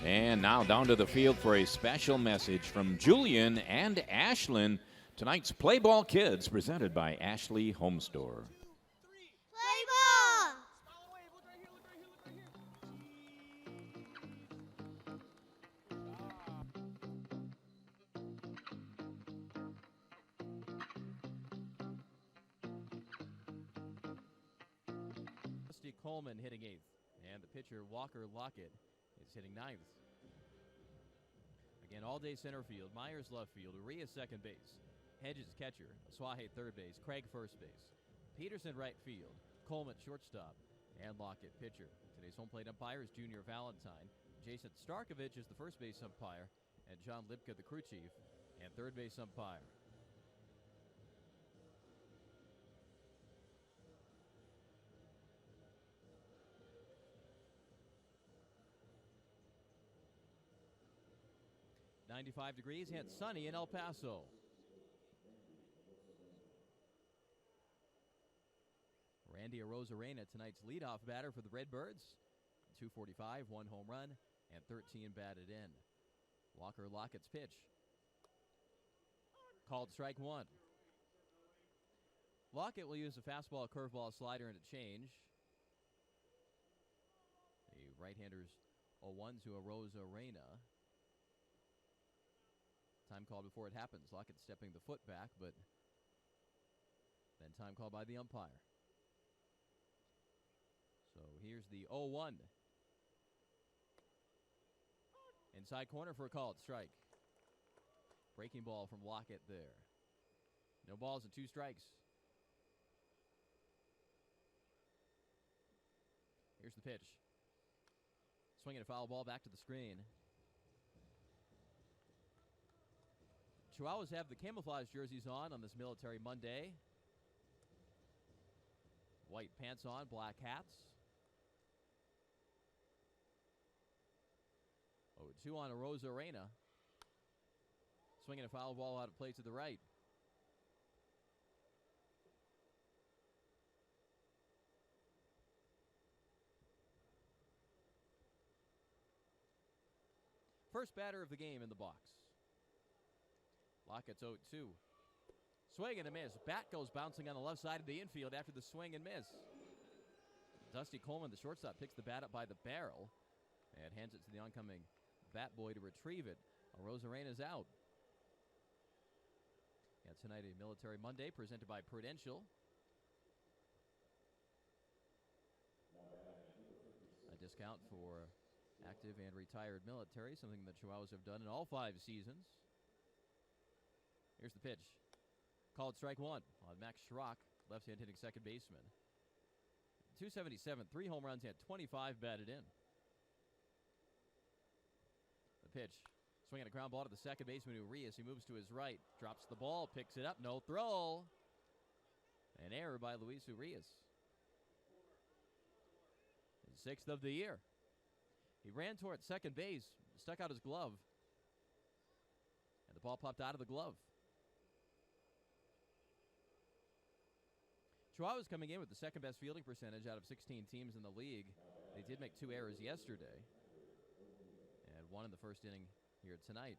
And now down to the field for a special message from Julian and Ashlyn. Tonight's Play Ball Kids presented by Ashley Home Store. Play ball! Rusty Coleman hitting 8th, and the pitcher Walker Lockett is hitting 9th. Again, all-day center field, Myers left field, Urias second base, Hedges catcher, Swahe third base, Craig first base, Peterson right field, Coleman shortstop, and Lockett pitcher. Today's home plate umpire is Junior Valentine. Jason Starkovich is the first base umpire, and John Lipka the crew chief and third base umpire. .95 degrees and sunny in El Paso. Randy Arozarena, tonight's leadoff batter for the Redbirds. 245, 1 home run, and 13 batted in. Walker Lockett's pitch. Called strike 1. Lockett will use a fastball, curveball, slider, and a change. The right-hander's 0-1 to Arozarena. Time called before it happens. Lockett stepping the foot back, but then time called by the umpire. So here's the 0-1. Inside corner for a called strike. Breaking ball from Lockett there. No balls and 2 strikes. Here's the pitch. Swinging a foul ball back to the screen. Chihuahuas have the camouflage jerseys on this Military Monday. White pants on, black hats. 0-2 on Arozarena. Swinging a foul ball out of play to the right. First batter of the game in the box. Lockett's 0-2. Swing and a miss. Bat goes bouncing on the left side of the infield after the swing and miss. Dusty Coleman, the shortstop, picks the bat up by the barrel and hands it to the oncoming bat boy to retrieve it. Arozarena's out. And tonight a Military Monday presented by Prudential. A discount for active and retired military, something that Chihuahuas have done in all 5 seasons. Here's the pitch. Called strike 1 on Max Schrock, left-hand hitting second baseman. 277, 3 home runs, and 25 batted in. The pitch. Swinging a ground ball to the second baseman, Urias. He moves to his right, drops the ball, picks it up, no throw. An error by Luis Urias. His 6th of the year. He ran toward second base, stuck out his glove, and the ball popped out of the glove. Chihuahuas coming in with the second best fielding percentage out of 16 teams in the league. They did make 2 errors yesterday, and 1 in the first inning here tonight.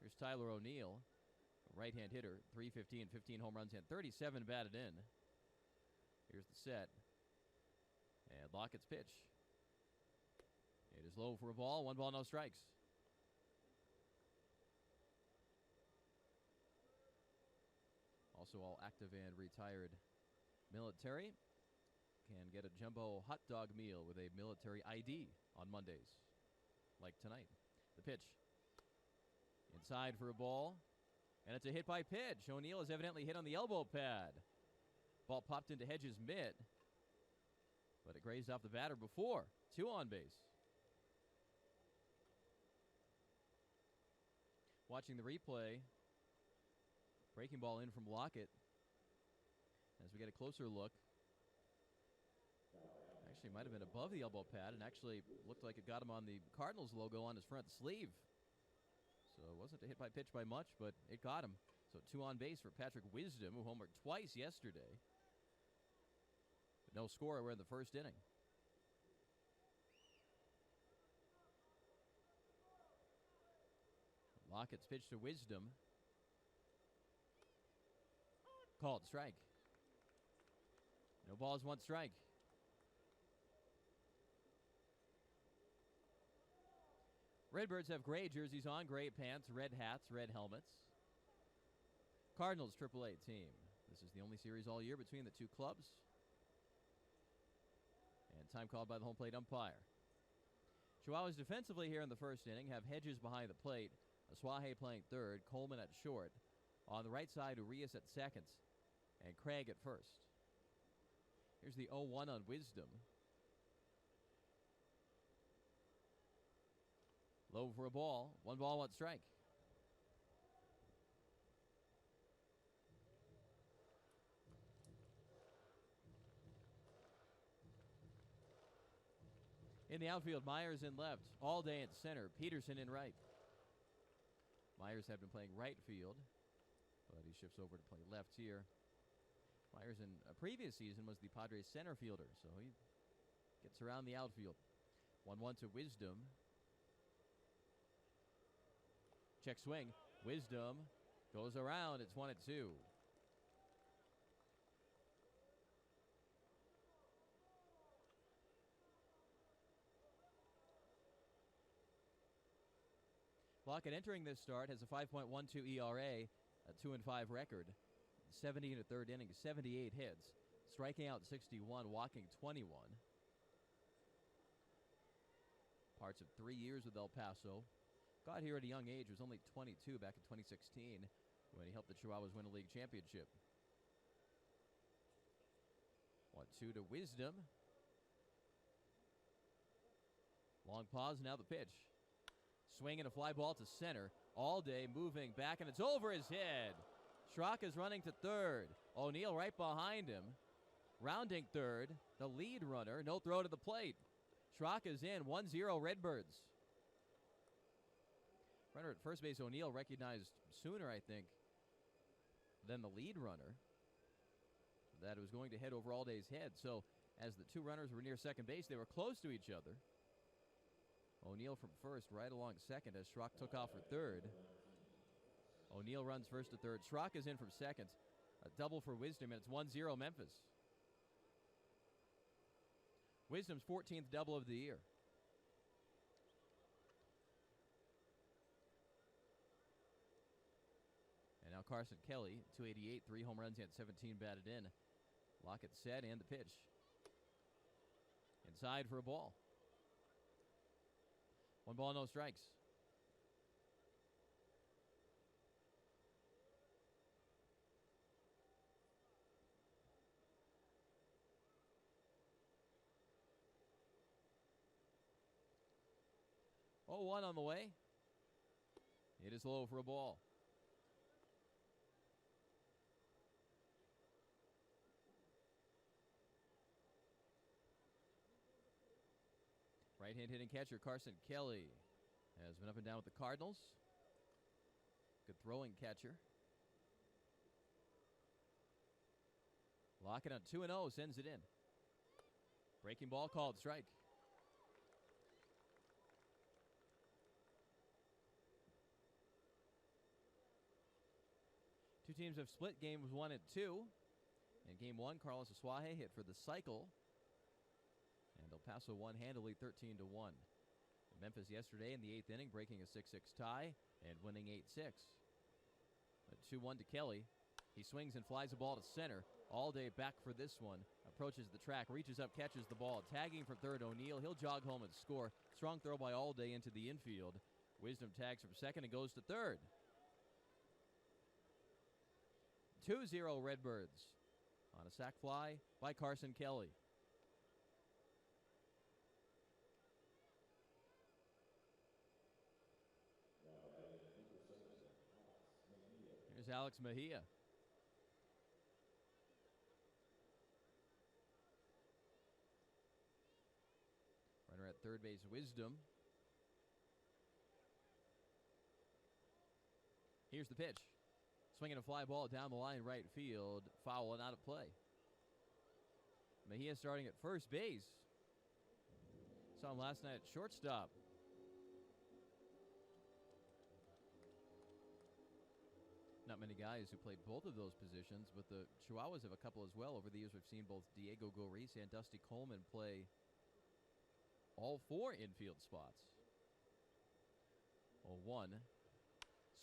Here's Tyler O'Neill, a right-hand hitter, 315, 15 home runs, and 37 batted in. Here's the set, and Lockett's pitch. It is low for a ball, 1 ball, no strikes. Also all active and retired military can get a jumbo hot dog meal with a military ID on Mondays, like tonight. The pitch. Inside for a ball, and it's a hit by pitch. O'Neill is evidently hit on the elbow pad. Ball popped into Hedges' mitt, but it grazed off the batter before. 2 on base. Watching the replay, breaking ball in from Lockett. As we get a closer look, actually might have been above the elbow pad and actually looked like it got him on the Cardinals logo on his front sleeve. So it wasn't a hit by pitch by much, but it got him. So 2 on base for Patrick Wisdom, who homered twice yesterday. But no score. We're in the first inning. Lockett's pitch to Wisdom. Called strike. No balls, one strike. Redbirds have gray jerseys on, gray pants, red hats, red helmets. Cardinals AAA team. This is the only series all year between the two clubs. And time called by the home plate umpire. Chihuahuas defensively here in the first inning have Hedges behind the plate, Asuaje playing third, Coleman at short. On the right side, Urias at second, and Craig at first. Here's the 0-1 on Wisdom. Low for a ball. 1 ball, 1 strike. In the outfield, Myers in left. All day at center. Peterson in right. Myers had been playing right field, but he shifts over to play left here. Myers in a previous season was the Padres center fielder, so he gets around the outfield. 1-1 to Wisdom. Check swing. Wisdom goes around. It's 1-2. Lockett entering this start has a 5.12 ERA, a 2-5 record. 70 in the third inning, 78 hits, striking out 61, walking 21. Parts of 3 years with El Paso. Got here at a young age, was only 22 back in 2016 when he helped the Chihuahuas win a league championship. 1-2 to Wisdom. Long pause, now the pitch. Swing and a fly ball to center. All day moving back, and it's over his head. Schrock is running to third. O'Neill right behind him. Rounding third, the lead runner. No throw to the plate. Schrock is in. 1-0 Redbirds. Runner at first base, O'Neill recognized sooner, I think, than the lead runner that it was going to head over Allday's head. So as the two runners were near second base, they were close to each other. O'Neill from first, right along second as Schrock took off for third. O'Neill runs first to third. Schrock is in from second. A double for Wisdom, and it's 1-0 Memphis. Wisdom's 14th double of the year. And now Carson Kelly, 288, 3 home runs, he had 17 batted in. Lockett set and the pitch. Inside for a ball. 1 ball, no strikes. Oh, 1 on the way. It is low for a ball. Right-hand hitting catcher Carson Kelly has been up and down with the Cardinals. Good throwing catcher. Lockett on 2-0, sends it in. Breaking ball called strike. Two teams have split games 1 and 2. In game 1, Carlos Asuaje hit for the cycle. And El Paso won handily 13-1. Memphis yesterday in the 8th inning, breaking a 6-6 tie and winning 8-6. A 2-1 to Kelly. He swings and flies the ball to center. All day back for this one. Approaches the track, reaches up, catches the ball. Tagging from third, O'Neill. He'll jog home and score. Strong throw by All Day into the infield. Wisdom tags from second and goes to third. 2-0 Redbirds on a sac fly by Carson Kelly. Here's Alex Mejia. Runner at third base, Wisdom. Here's the pitch. Swinging a fly ball down the line, right field. Foul and out of play. Mejia starting at first base. Saw him last night at shortstop. Not many guys who played both of those positions, but the Chihuahuas have a couple as well. Over the years, we've seen both Diego Goriz and Dusty Coleman play all 4 infield spots. 0-1.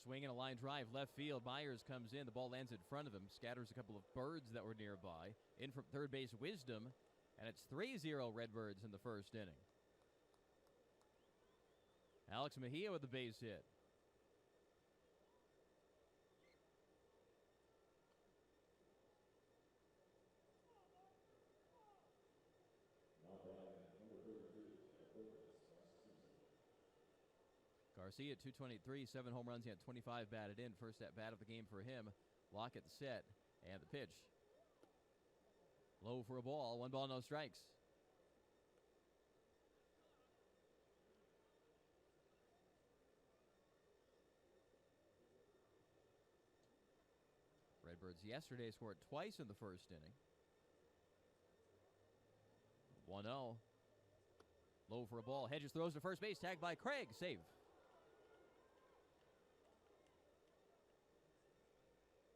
Swing and a line drive left field. Myers comes in. The ball lands in front of him. Scatters a couple of birds that were nearby. In from third base, Wisdom. And it's 3-0 Redbirds in the first inning. Alex Mejia with the base hit. Garcia, 223, 7 home runs. He had 25 batted in. First at bat of the game for him. Lockett set, and the pitch. Low for a ball. 1 ball, no strikes. Redbirds yesterday scored twice in the first inning. 1-0. Low for a ball. Hedges throws to first base. Tagged by Craig. Save.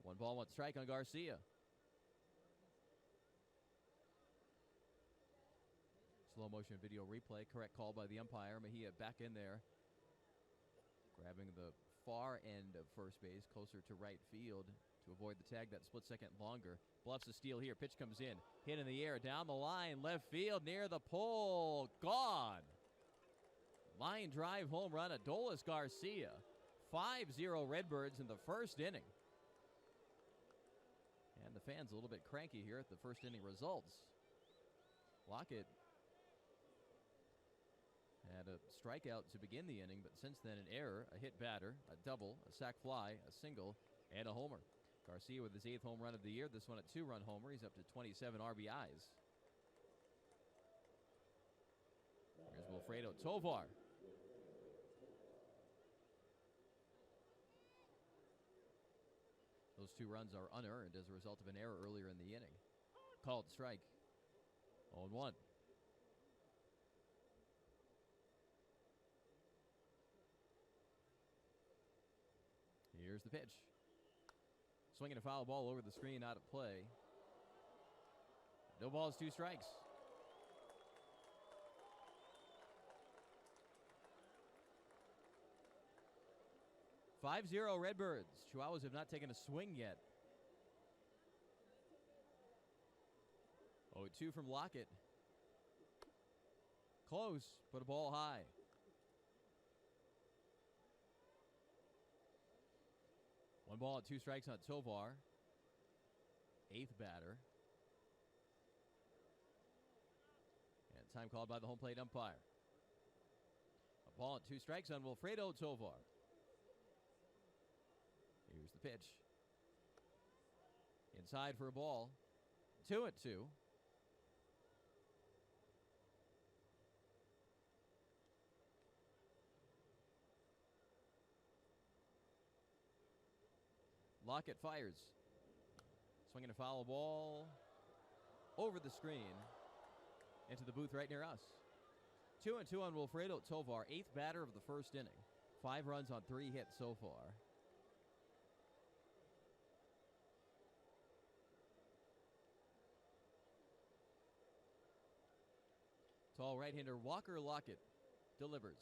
1 ball, 1 strike on Garcia. Slow motion video replay. Correct call by the umpire. Mejia back in there. Grabbing the far end of first base, closer to right field to avoid the tag that split second longer. Bluffs the steal here. Pitch comes in. Hit in the air. Down the line. Left field near the pole. Gone. Line drive home run. Adolis Garcia. 5-0 Redbirds in the first inning. And the fans a little bit cranky here at the first inning results. Lockett had a strikeout to begin the inning, but since then an error, a hit batter, a double, a sac fly, a single, and a homer. Garcia with his 8th home run of the year. This one a 2-run homer. He's up to 27 RBIs. Here's Wilfredo Tovar. Those 2 runs are unearned as a result of an error earlier in the inning. Called strike. 0-1. Here's the pitch. Swinging a foul ball over the screen, out of play. No balls, 2 strikes. "5-0 Redbirds. Chihuahuas have not taken a swing yet. 0-2 from Lockett. Close, but a ball high. One ball and 2 strikes on Tovar. 8th batter. And time called by the home plate umpire. A ball and 2 strikes on Wilfredo Tovar. Here's the pitch. Inside for a ball. 2-2. Lockett fires. Swinging a foul ball over the screen into the booth right near us. 2-2 on Wilfredo Tovar, 8th batter of the first inning. 5 runs on 3 hits so far. Tall right-hander Walker Lockett delivers.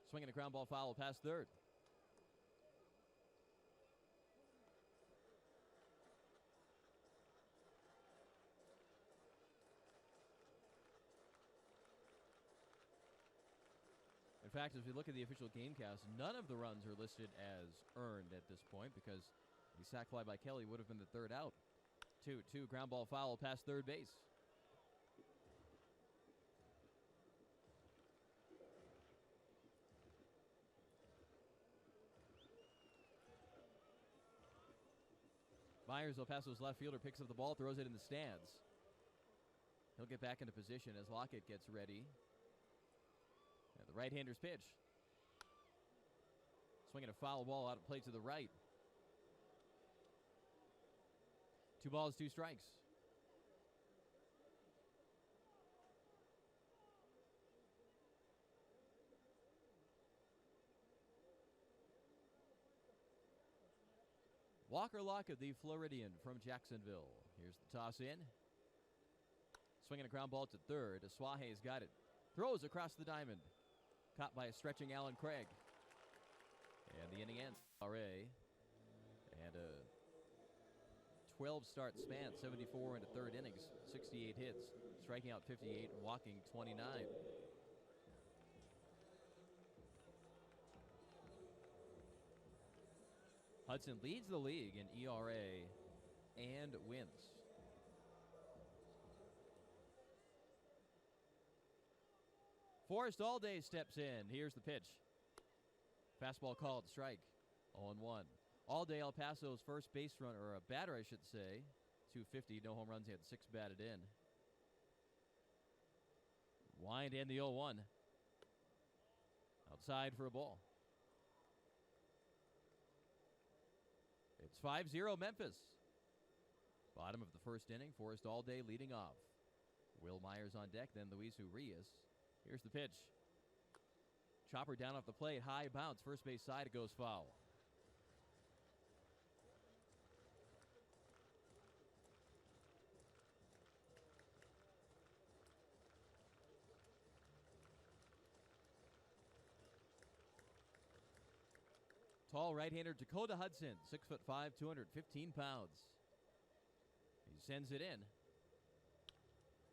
Swinging a ground ball foul past third. In fact, as we look at the official game cast, none of the runs are listed as earned at this point because the sac fly by Kelly would have been the 3rd out. 2-2 ground ball foul past third base. Myers, El Paso's left fielder, picks up the ball, throws it in the stands. He'll get back into position as Lockett gets ready. And the right-hander's pitch. Swinging a foul ball out of play to the right. 2 balls, 2 strikes. Walker Lockett, the Floridian from Jacksonville. Here's the toss in. Swinging a ground ball to third. Suahe's got it. Throws across the diamond. Caught by a stretching Alan Craig. And the inning ends. RA. And a 12-start span, 74 into third innings, 68 hits, striking out 58, walking 29. Hudson leads the league in ERA and wins. Forrest Allday steps in. Here's the pitch. Fastball called, strike, 0-1. Allday, El Paso's first base runner, or a batter, I should say. 250, no home runs, he had 6 batted in. Wind in the 0-1. Outside for a ball. It's 5-0 Memphis. Bottom of the first inning, Forrest Allday leading off. Will Myers on deck, then Luis Urias. Here's the pitch. Chopper down off the plate, high bounce, first base side, it goes foul. Tall right-hander Dakota Hudson, 6'5", 215 pounds. He sends it in.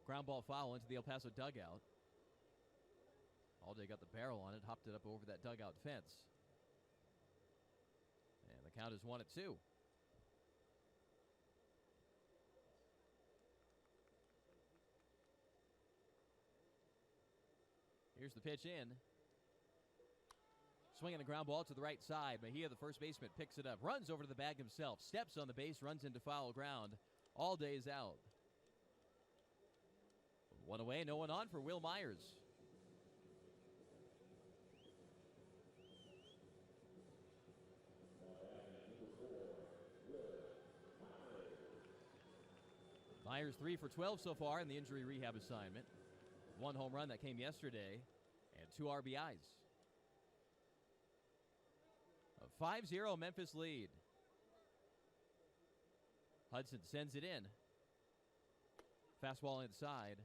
Ground ball foul into the El Paso dugout. Allday got the barrel on it, hopped it up over that dugout fence. And the count is 1-2. Here's the pitch in. Swinging the ground ball to the right side. Mejia, the first baseman, picks it up, runs over to the bag himself, steps on the base, runs into foul ground. Allday's out. One away, no one on for Will Myers. Myers 3 for 12 so far in the injury rehab assignment. 1 home run that came yesterday, and 2 RBIs. A 5-0 Memphis lead. Hudson sends it in. Fastball inside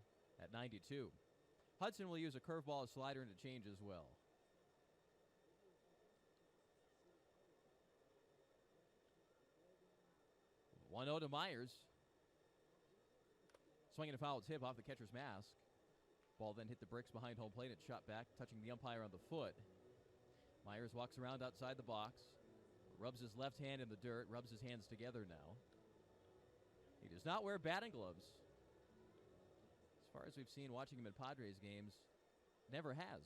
at 92. Hudson will use a curveball, a slider, and a change as well. One 1-0 to Myers. Swinging a foul tip off the catcher's mask. Ball then hit the bricks behind home plate and shot back, touching the umpire on the foot. Myers walks around outside the box, rubs his left hand in the dirt, rubs his hands together now. He does not wear batting gloves. As far as we've seen watching him in Padres games, never has.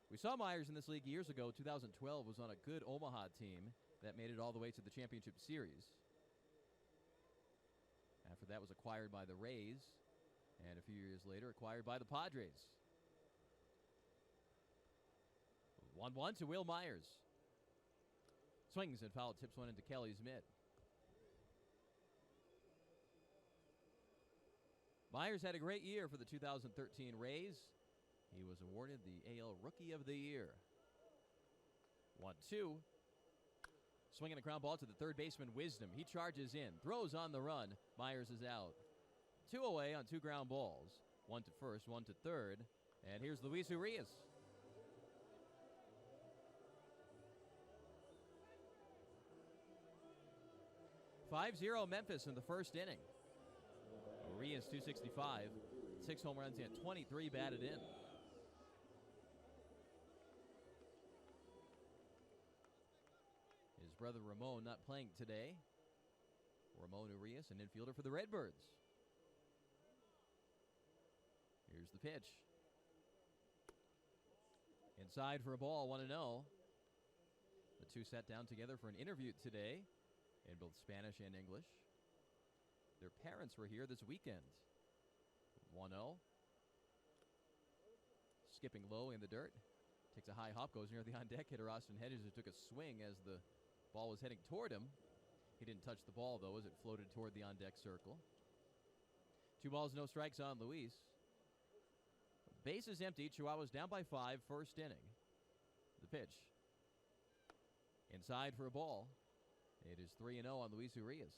We saw Myers in this league years ago. 2012 was on a good Omaha team that made it all the way to the championship series. After that was acquired by the Rays, and a few years later acquired by the Padres. 1-1 to Will Myers. Swings and foul, tips one into Kelly's mitt. Myers had a great year for the 2013 Rays. He was awarded the AL Rookie of the Year. 1-2. Swinging a ground ball to the third baseman, Wisdom. He charges in, throws on the run. Myers is out. 2 away on 2 ground balls. 1 to first, 1 to third. And here's Luis Urias. (5-0) Memphis in the first inning. Urias 265, 6 home runs and 23 batted in. His brother Ramon not playing today. Ramon Urias, an infielder for the Redbirds. Here's the pitch. Inside for a ball, 1-0. The two sat down together for an interview today in both Spanish and English. Their parents were here this weekend. 1-0. Skipping low in the dirt. Takes a high hop, goes near the on-deck hitter, Austin Hedges, who took a swing as the ball was heading toward him. He didn't touch the ball, though, as it floated toward the on-deck circle. 2 balls, no strikes on Luis. Base is empty. Chihuahuas down by 5, first inning. The pitch. Inside for a ball. It is 3-0 on Luis Urias.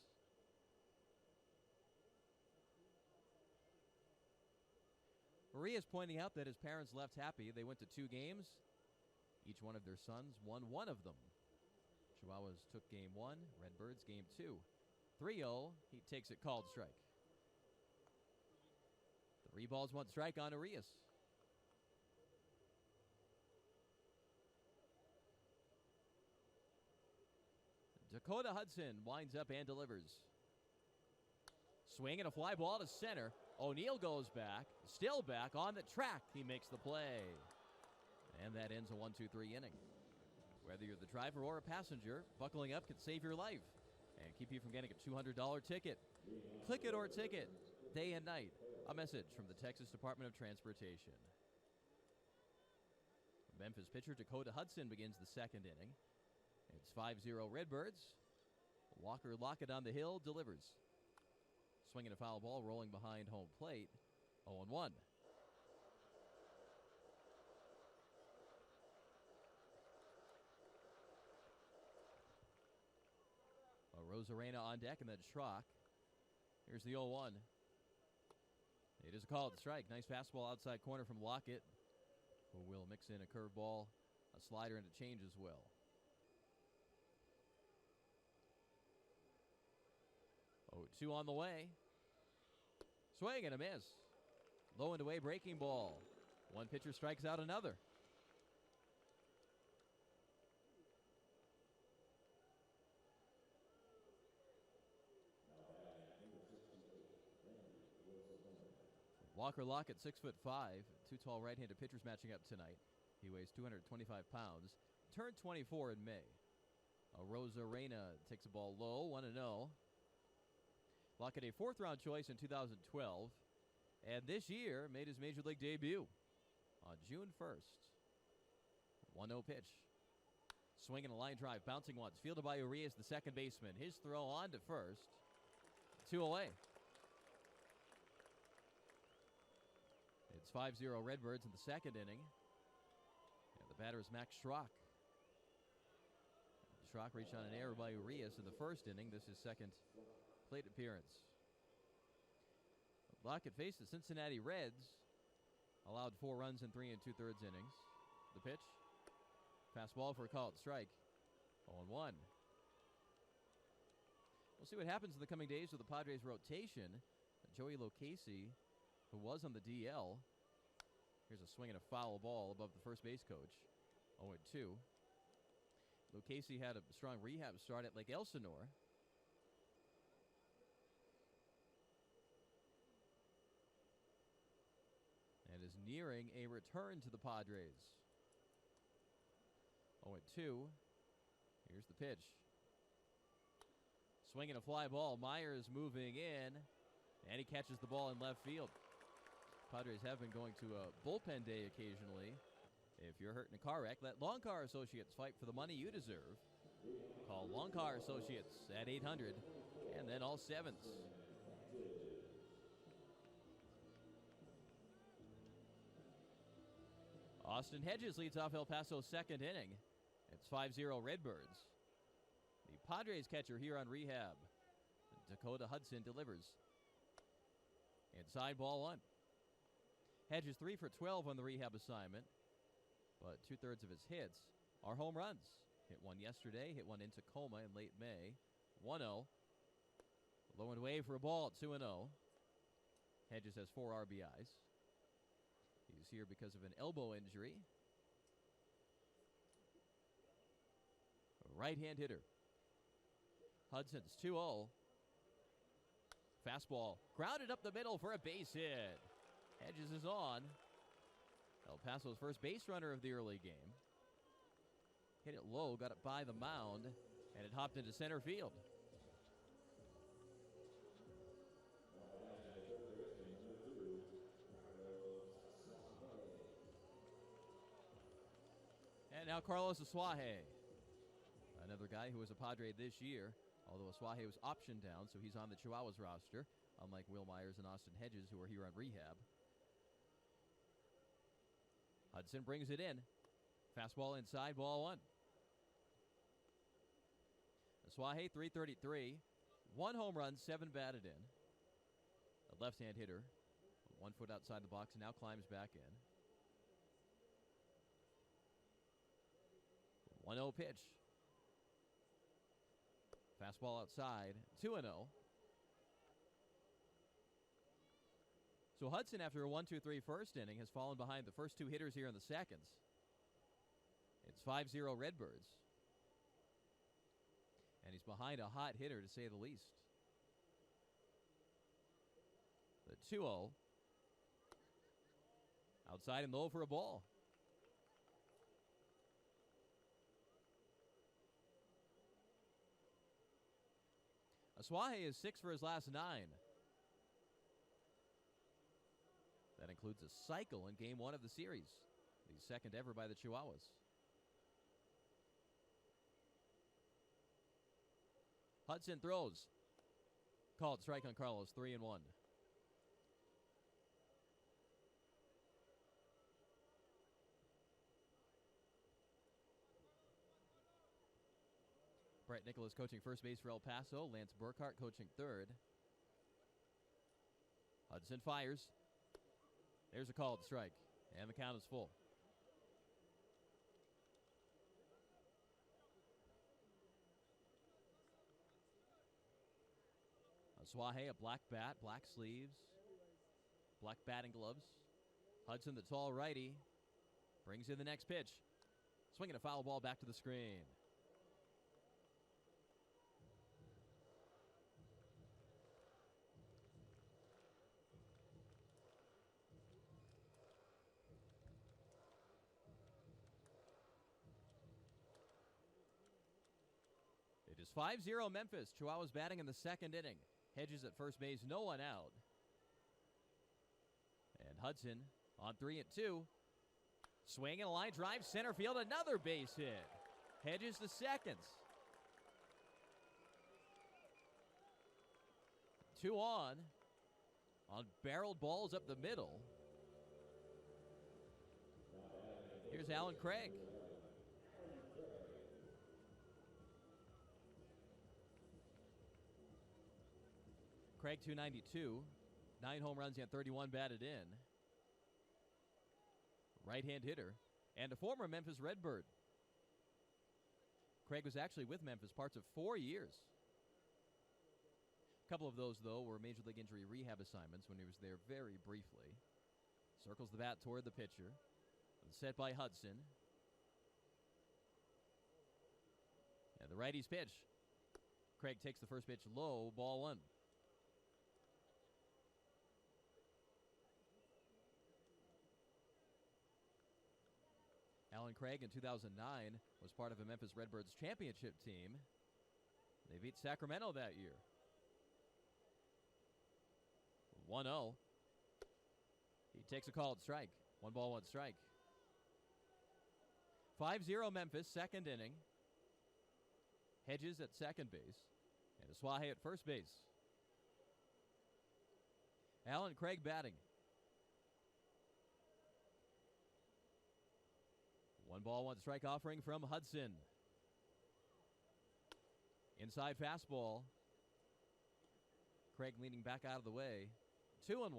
Urias pointing out that his parents left happy. They went to 2 games. Each one of their sons won one of them. Chihuahuas took game 1, Redbirds game 2. 3-0, he takes it called strike. 3 balls, 1 strike on Urias. Dakota Hudson winds up and delivers. Swing and a fly ball to center. O'Neill goes back, still back on the track. He makes the play. And that ends a 1-2-3 inning. Whether you're the driver or a passenger, buckling up can save your life and keep you from getting a $200 ticket. Click it or ticket, day and night. A message from the Texas Department of Transportation. Memphis pitcher Dakota Hudson begins the 2nd inning. It's 5-0 Redbirds. Walker Lockett on the hill delivers. Swinging a foul ball, rolling behind home plate. 0-1. Arozarena on deck, and then Schrock. Here's the 0-1. It is a called strike. Nice fastball outside corner from Lockett, who will mix in a curveball, a slider, and a change as well. 0-2 on the way. Swing and a miss. Low and away breaking ball. One pitcher strikes out another. Walker Lockett, 6'5", 2 tall right-handed pitchers matching up tonight. He weighs 225 pounds. Turned 24 in May. Arozarena takes a ball low, 1-0. Lockett, a 4th-round choice in 2012, and this year made his Major League debut on June 1st. 1-0 pitch. Swinging a line drive, bouncing once, fielded by Urias, the second baseman. His throw on to first. 2 away. It's 5-0 Redbirds in the 2nd inning. And the batter is Max Schrock. Schrock reached on an error by Urias in the 1st inning. This is 2nd plate appearance. Lockett faced the Cincinnati Reds. Allowed 4 runs in 3 2/3 innings. The pitch. Fastball for a called strike. 0-1. We'll see what happens in the coming days with the Padres' rotation. Joey Lucchesi, who was on the DL. Here's a swing and a foul ball above the first base coach. 0-2. Lucchesi had a strong rehab start at Lake Elsinore. And is nearing a return to the Padres. 0-2. Here's the pitch. Swinging a fly ball. Myers moving in. And he catches the ball in left field. Padres have been going to a bullpen day occasionally. If you're hurt in a car wreck, let Lawn Car Associates fight for the money you deserve. Call Lawn Car Associates at 800 and then all 7s. Austin Hedges leads off El Paso's 2nd inning. It's 5-0 Redbirds. The Padres catcher here on rehab. Dakota Hudson delivers. Inside ball 1. Hedges 3 for 12 on the rehab assignment, but 2/3 of his hits are home runs. Hit one yesterday, hit one in Tacoma in late May. 1-0. Low and away for a ball at 2-0. Hedges has 4 RBIs. He's here because of an elbow injury. A right-hand hitter. Hudson's 2-0. Fastball grounded up the middle for a base hit. Hedges is on. El Paso's first base runner of the early game. Hit it low, got it by the mound, and it hopped into center field. And now Carlos Asuaje, another guy who was a Padre this year, although Asuaje was optioned down, so he's on the Chihuahuas roster, unlike Will Myers and Austin Hedges, who are here on rehab. Hudson brings it in. Fastball inside, ball 1. Aswahe, 333. 1 home run, 7 batted in. A left-hand hitter. 1 foot outside the box and now climbs back in. 1-0 pitch. Fastball outside, 2-0. So Hudson, after a 1-2-3 first inning, has fallen behind the first 2 hitters here in the seconds. It's 5-0 Redbirds. And he's behind a hot hitter, to say the least. The 2-0. Outside and low for a ball. Aswahe is 6 for his last 9. That includes a cycle in Game 1 of the series. The second ever by the Chihuahuas. Hudson throws. Called strike on Carlos, 3-1. Brett Nicholas coaching first base for El Paso. Lance Burkhart coaching third. Hudson fires. There's a called strike, and the count is full. Aswahe, a black bat, black sleeves, black batting gloves. Hudson, the tall righty, brings in the next pitch. Swinging a foul ball back to the screen. It is 5-0 Memphis. Chihuahuas batting in the second inning. Hedges at first base, no one out. And Hudson on 3-2. Swing and a line drive, center field, another base hit. Hedges to seconds. 2 on barreled balls up the middle. Here's Alan Craig. Craig, 292. 9 home runs and 31 batted in. Right-hand hitter and a former Memphis Redbird. Craig was actually with Memphis parts of 4 years. A couple of those, though, were Major League Injury rehab assignments when he was there very briefly. Circles the bat toward the pitcher. Set by Hudson. And the righty's pitch. Craig takes the first pitch low, ball 1. Alan Craig in 2009 was part of a Memphis Redbirds championship team. They beat Sacramento that year. 1-0. He takes a called strike. 1 ball, 1 strike. 5-0 Memphis, second inning. Hedges at second base. And Aswahe at first base. Alan Craig batting. 1 ball, 1 strike offering from Hudson. Inside fastball. Craig leaning back out of the way. 2-1.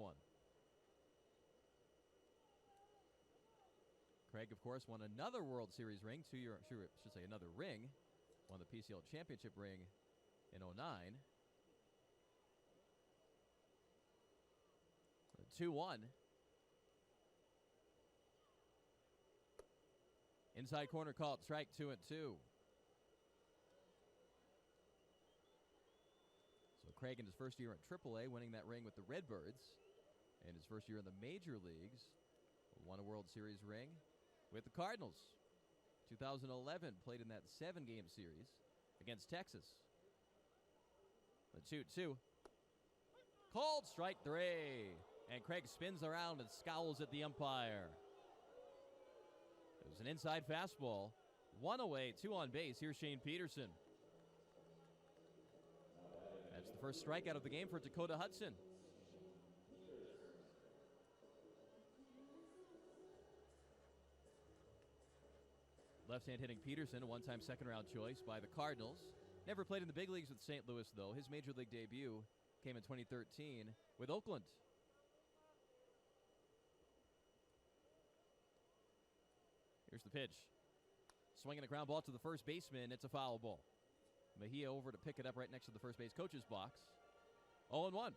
Craig, of course, won another World Series ring. Another ring. Won the PCL championship ring in 2009. 2-1. Inside corner called strike, 2-2. So Craig in his first year at AAA, winning that ring with the Redbirds. In his first year in the major leagues, won a World Series ring with the Cardinals. 2011, played in that 7-game series against Texas. The 2-2. Called strike 3. And Craig spins around and scowls at the umpire. It was an inside fastball. 1 away, 2 on base. Here's Shane Peterson. That's the first strikeout of the game for Dakota Hudson. Left-hand hitting Peterson, a one-time second-round choice by the Cardinals. Never played in the big leagues with St. Louis, though. His major league debut came in 2013 with Oakland. Here's the pitch. Swinging a ground ball to the first baseman. It's a foul ball. Mejia over to pick it up right next to the first base coach's box. 0-1.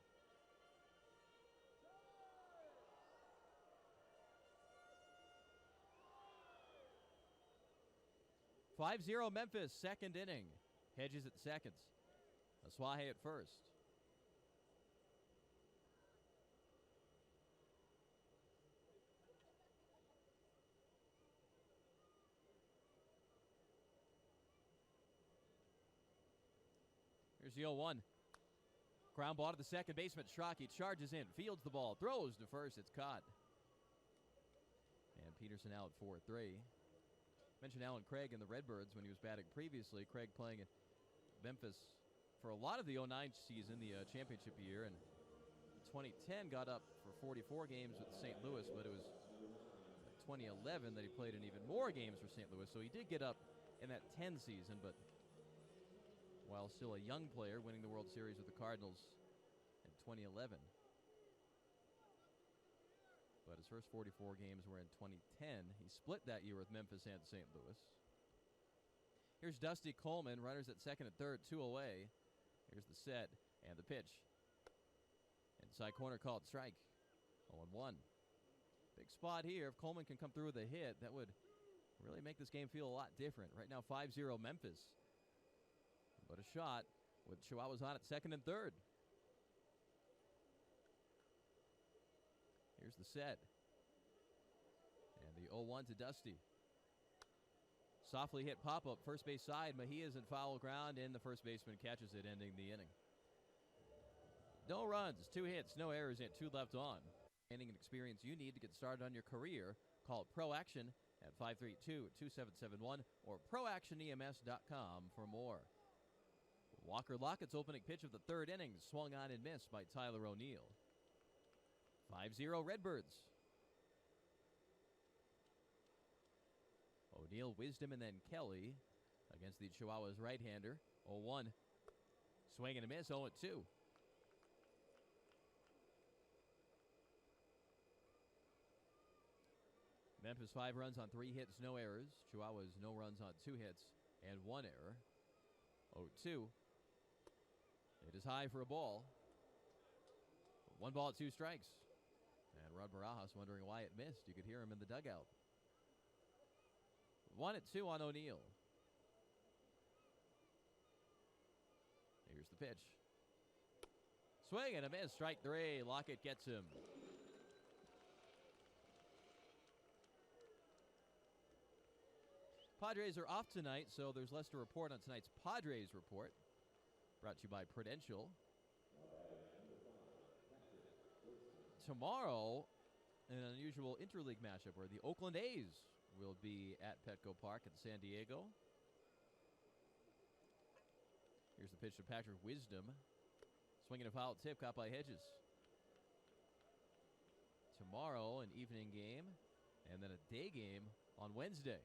(5-0) Memphis, second inning. Hedges at second. Aswahe at first. Here's the 0-1. Ground ball to the second baseman. Schrock, he charges in, fields the ball, throws to first. It's caught. And Peterson out at 4-3. Mentioned Alan Craig and the Redbirds when he was batting previously. Craig playing at Memphis for a lot of the 09 season, the championship year. And 2010 got up for 44 games with St. Louis, but it was 2011 that he played in even more games for St. Louis. So he did get up in that 10 season, but while still a young player, winning the World Series with the Cardinals in 2011. But his first 44 games were in 2010. He split that year with Memphis and St. Louis. Here's Dusty Coleman, runners at second and third, 2 away. Here's the set and the pitch. Inside corner called strike. 0-1. Big spot here. If Coleman can come through with a hit, that would really make this game feel a lot different. Right now, 5-0 Memphis. But a shot with Chihuahuas on at second and third. Here's the set. And the 0-1 to Dusty. Softly hit pop-up, first base side. Mejia's in foul ground, and the first baseman catches it, ending the inning. No runs, 2 hits, no errors, and 2 left on. Training and experience you need to get started on your career. Call Pro Action at 532-2771 or proactionems.com for more. Walker Lockett's opening pitch of the third inning swung on and missed by Tyler O'Neill. 5-0 Redbirds. O'Neill, Wisdom, and then Kelly against the Chihuahuas right-hander. 0-1. Swing and a miss, 0-2. Memphis 5 runs on 3 hits, no errors. Chihuahuas no runs on 2 hits and 1 error. 0-2. It is high for a ball. 1 ball, 2 strikes. And Rod Barajas wondering why it missed. You could hear him in the dugout. 1-2 on O'Neill. Here's the pitch. Swing and a miss. Strike 3. Lockett gets him. Padres are off tonight, so there's less to report on tonight's Padres report. Brought to you by Prudential. Tomorrow, an unusual interleague matchup where the Oakland A's will be at Petco Park in San Diego. Here's the pitch to Patrick Wisdom. Swinging a foul tip caught by Hedges. Tomorrow, an evening game, and then a day game on Wednesday.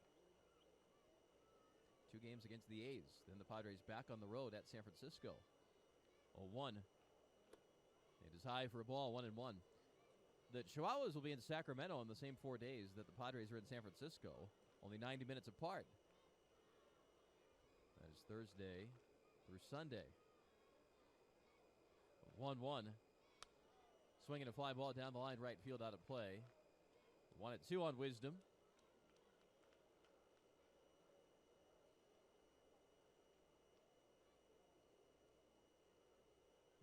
2 games against the A's. Then the Padres back on the road at San Francisco. 0-1. It is high for a ball, 1-1. The Chihuahuas will be in Sacramento on the same 4 days that the Padres are in San Francisco, only 90 minutes apart. That is Thursday through Sunday. 1-1. Swinging a fly ball down the line, right field out of play. 1-2 on Wisdom.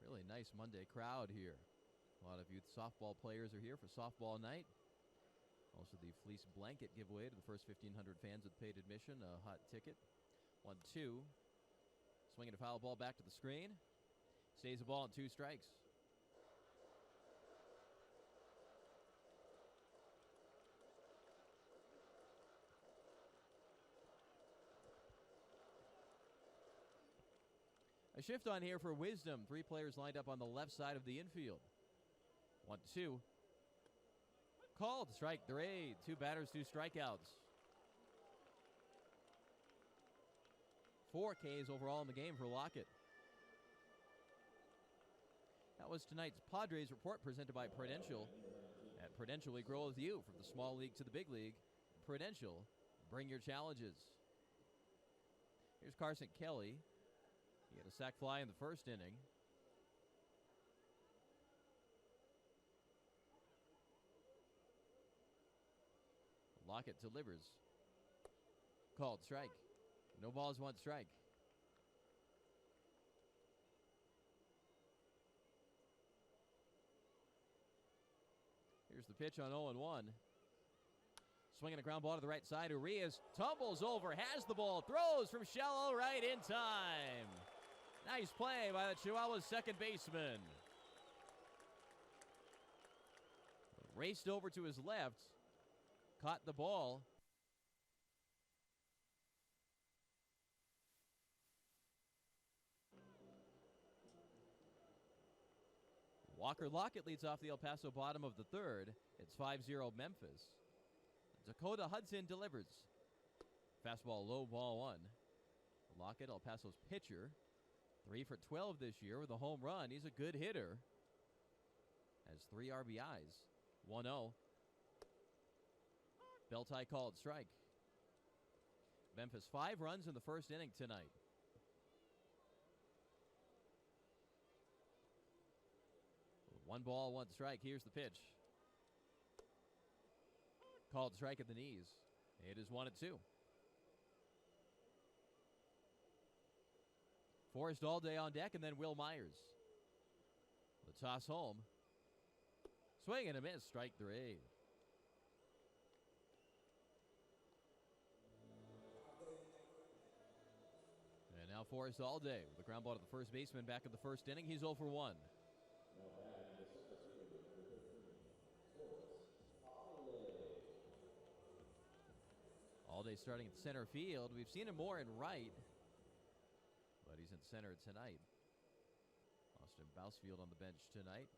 Really nice Monday crowd here. A lot of youth softball players are here for softball night. Also the fleece blanket giveaway to the first 1,500 fans with paid admission, a hot ticket. 1-2. Swinging a foul ball back to the screen. Stays the ball on 2 strikes. A shift on here for Wisdom. 3 players lined up on the left side of the infield. 1-2. Called. Strike 3. 2 batters, 2 strikeouts. 4 Ks overall in the game for Lockett. That was tonight's Padres Report presented by Prudential. At Prudential, we grow with you from the small league to the big league. Prudential, bring your challenges. Here's Carson Kelly. He had a sac fly in the first inning. Lockett delivers. Called strike. No balls, 1 strike. Here's the pitch on 0-1. Swinging a ground ball to the right side. Urias tumbles over, has the ball, throws from shallow right in time. Nice play by the Chihuahuas second baseman. Raced over to his left, caught the ball. Walker Lockett leads off the El Paso bottom of the third. It's 5-0 Memphis. Dakota Hudson delivers. Fastball low, ball 1. Lockett, El Paso's pitcher. 3 for 12 this year with a home run. He's a good hitter. Has 3 RBIs. 1-0. Bell-tie called strike. Memphis 5 runs in the first inning tonight. One ball, 1 strike. Here's the pitch. Called strike at the knees. It is 1-2. Forrest all day on deck, and then Will Myers. The toss home. Swing and a miss. Strike 3. And now Forrest all day with a ground ball to the first baseman back in the first inning. He's 0 for 1. All day starting at center field. We've seen him more in right, but he's in center tonight. Austin Bousfield on the bench tonight.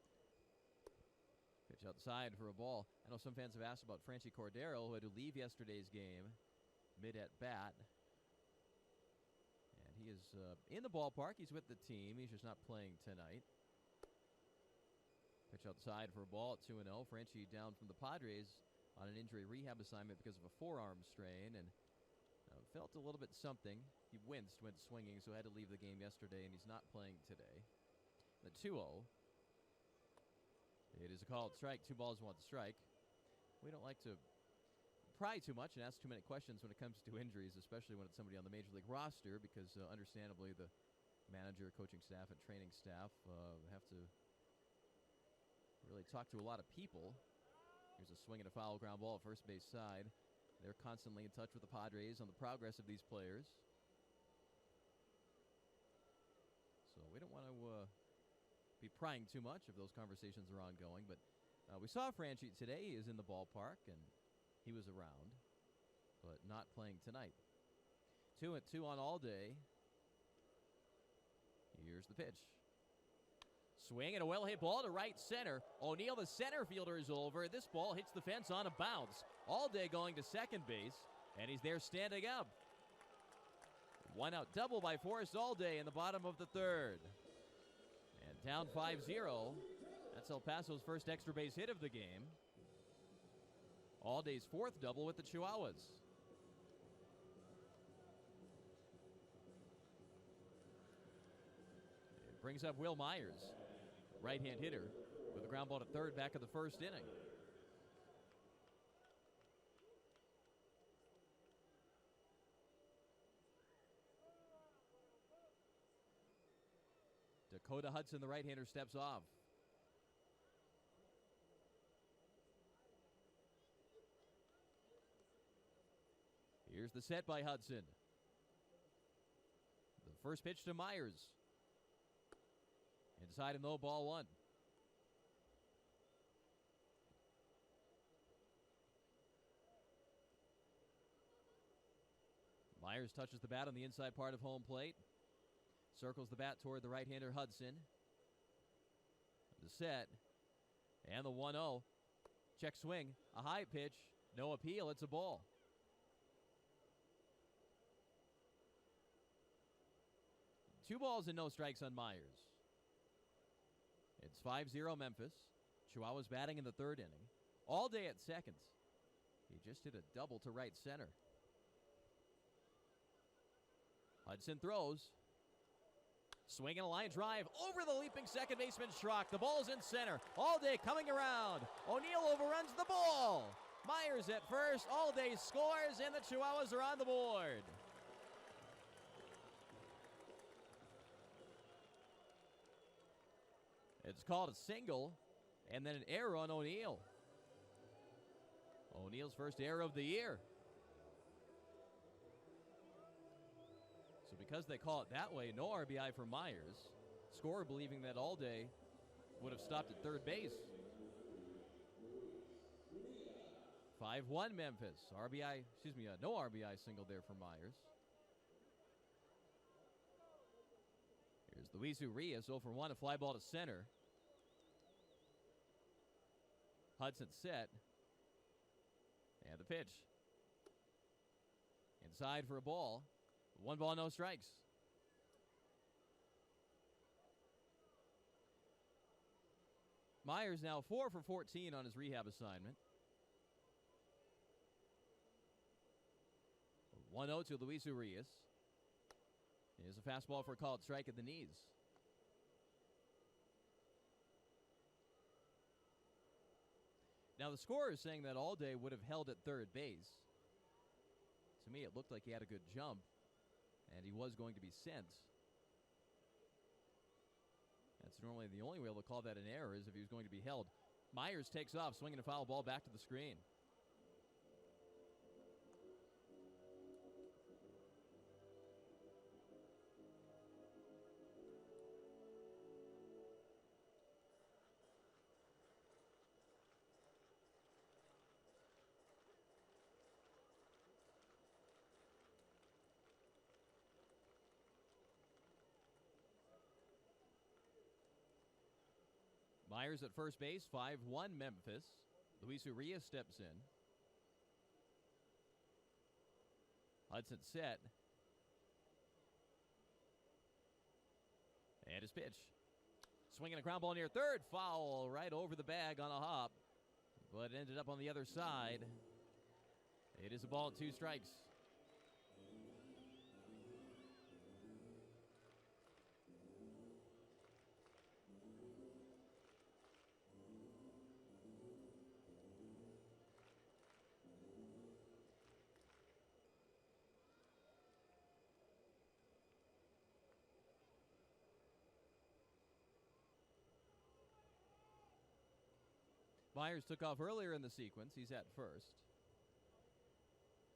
Pitch outside for a ball. I know some fans have asked about Franchi Cordero, who had to leave yesterday's game mid at bat. And he is in the ballpark. He's with the team. He's just not playing tonight. Pitch outside for a ball at 2-0. Franchi down from the Padres on an injury rehab assignment because of a forearm strain, and felt a little bit something. He went swinging, so had to leave the game yesterday, and he's not playing today. The 2-0. It is a called strike. 2 balls, 1 strike. We don't like to pry too much and ask too many questions when it comes to injuries, especially when it's somebody on the Major League roster, because understandably the manager, coaching staff, and training staff have to really talk to a lot of people. Here's a swing and a foul ground ball at first base side. They're constantly in touch with the Padres on the progress of these players. So we don't want to be prying too much if those conversations are ongoing. But we saw Franchi today. He is in the ballpark, and he was around, but not playing tonight. 2-2 on all day. Here's the pitch. Swing and a well-hit ball to right center. O'Neill, the center fielder, is over. This ball hits the fence on a bounce. All day going to second base, and he's there standing up. 1 out double by Forrest Allday in the bottom of the third. And down 5-0. That's El Paso's first extra base hit of the game. Allday's 4th double with the Chihuahuas. It brings up Will Myers, right-hand hitter, with a ground ball to third back of the first inning. Dakota Hudson, the right-hander, steps off. Here's the set by Hudson. The first pitch to Myers. Inside and low, ball 1. Myers touches the bat on the inside part of home plate. Circles the bat toward the right-hander Hudson. The set. And the 1-0. Check swing. A high pitch. No appeal. It's a ball. 2 balls and no strikes on Myers. It's 5-0 Memphis. Chihuahuas batting in the 3rd inning. All day at seconds. He just hit a double to right center. Hudson throws. Swinging a line drive over the leaping second baseman Schrock. The ball's in center. All day coming around. O'Neill overruns the ball. Myers at first. All day scores, and the Chihuahuas are on the board. It's called a single, and then an error on O'Neill. O'Neill's first error of the year. So because they call it that way, no RBI for Myers. Scorer believing that Allday would have stopped at third base. 5-1 Memphis. No RBI single there for Myers. Here's Luis Urias, 0 for 1, a fly ball to center. Hudson set. And the pitch. Inside for a ball. 1 ball, no strikes. Myers now 4 for 14 on his rehab assignment. 1-0 to Luis Urias. Here's a fastball for a called strike at the knees. Now the scorer is saying that Allday would have held at third base. To me, it looked like he had a good jump, and he was going to be sent. That's normally the only way to call that an error is if he was going to be held. Myers takes off, swinging a foul ball back to the screen. Myers at first base, 5-1 Memphis. Luis Urias steps in. Hudson set. And his pitch. Swinging a ground ball near third. Foul right over the bag on a hop. But it ended up on the other side. It is a ball, 2 strikes. Myers took off earlier in the sequence. He's at first.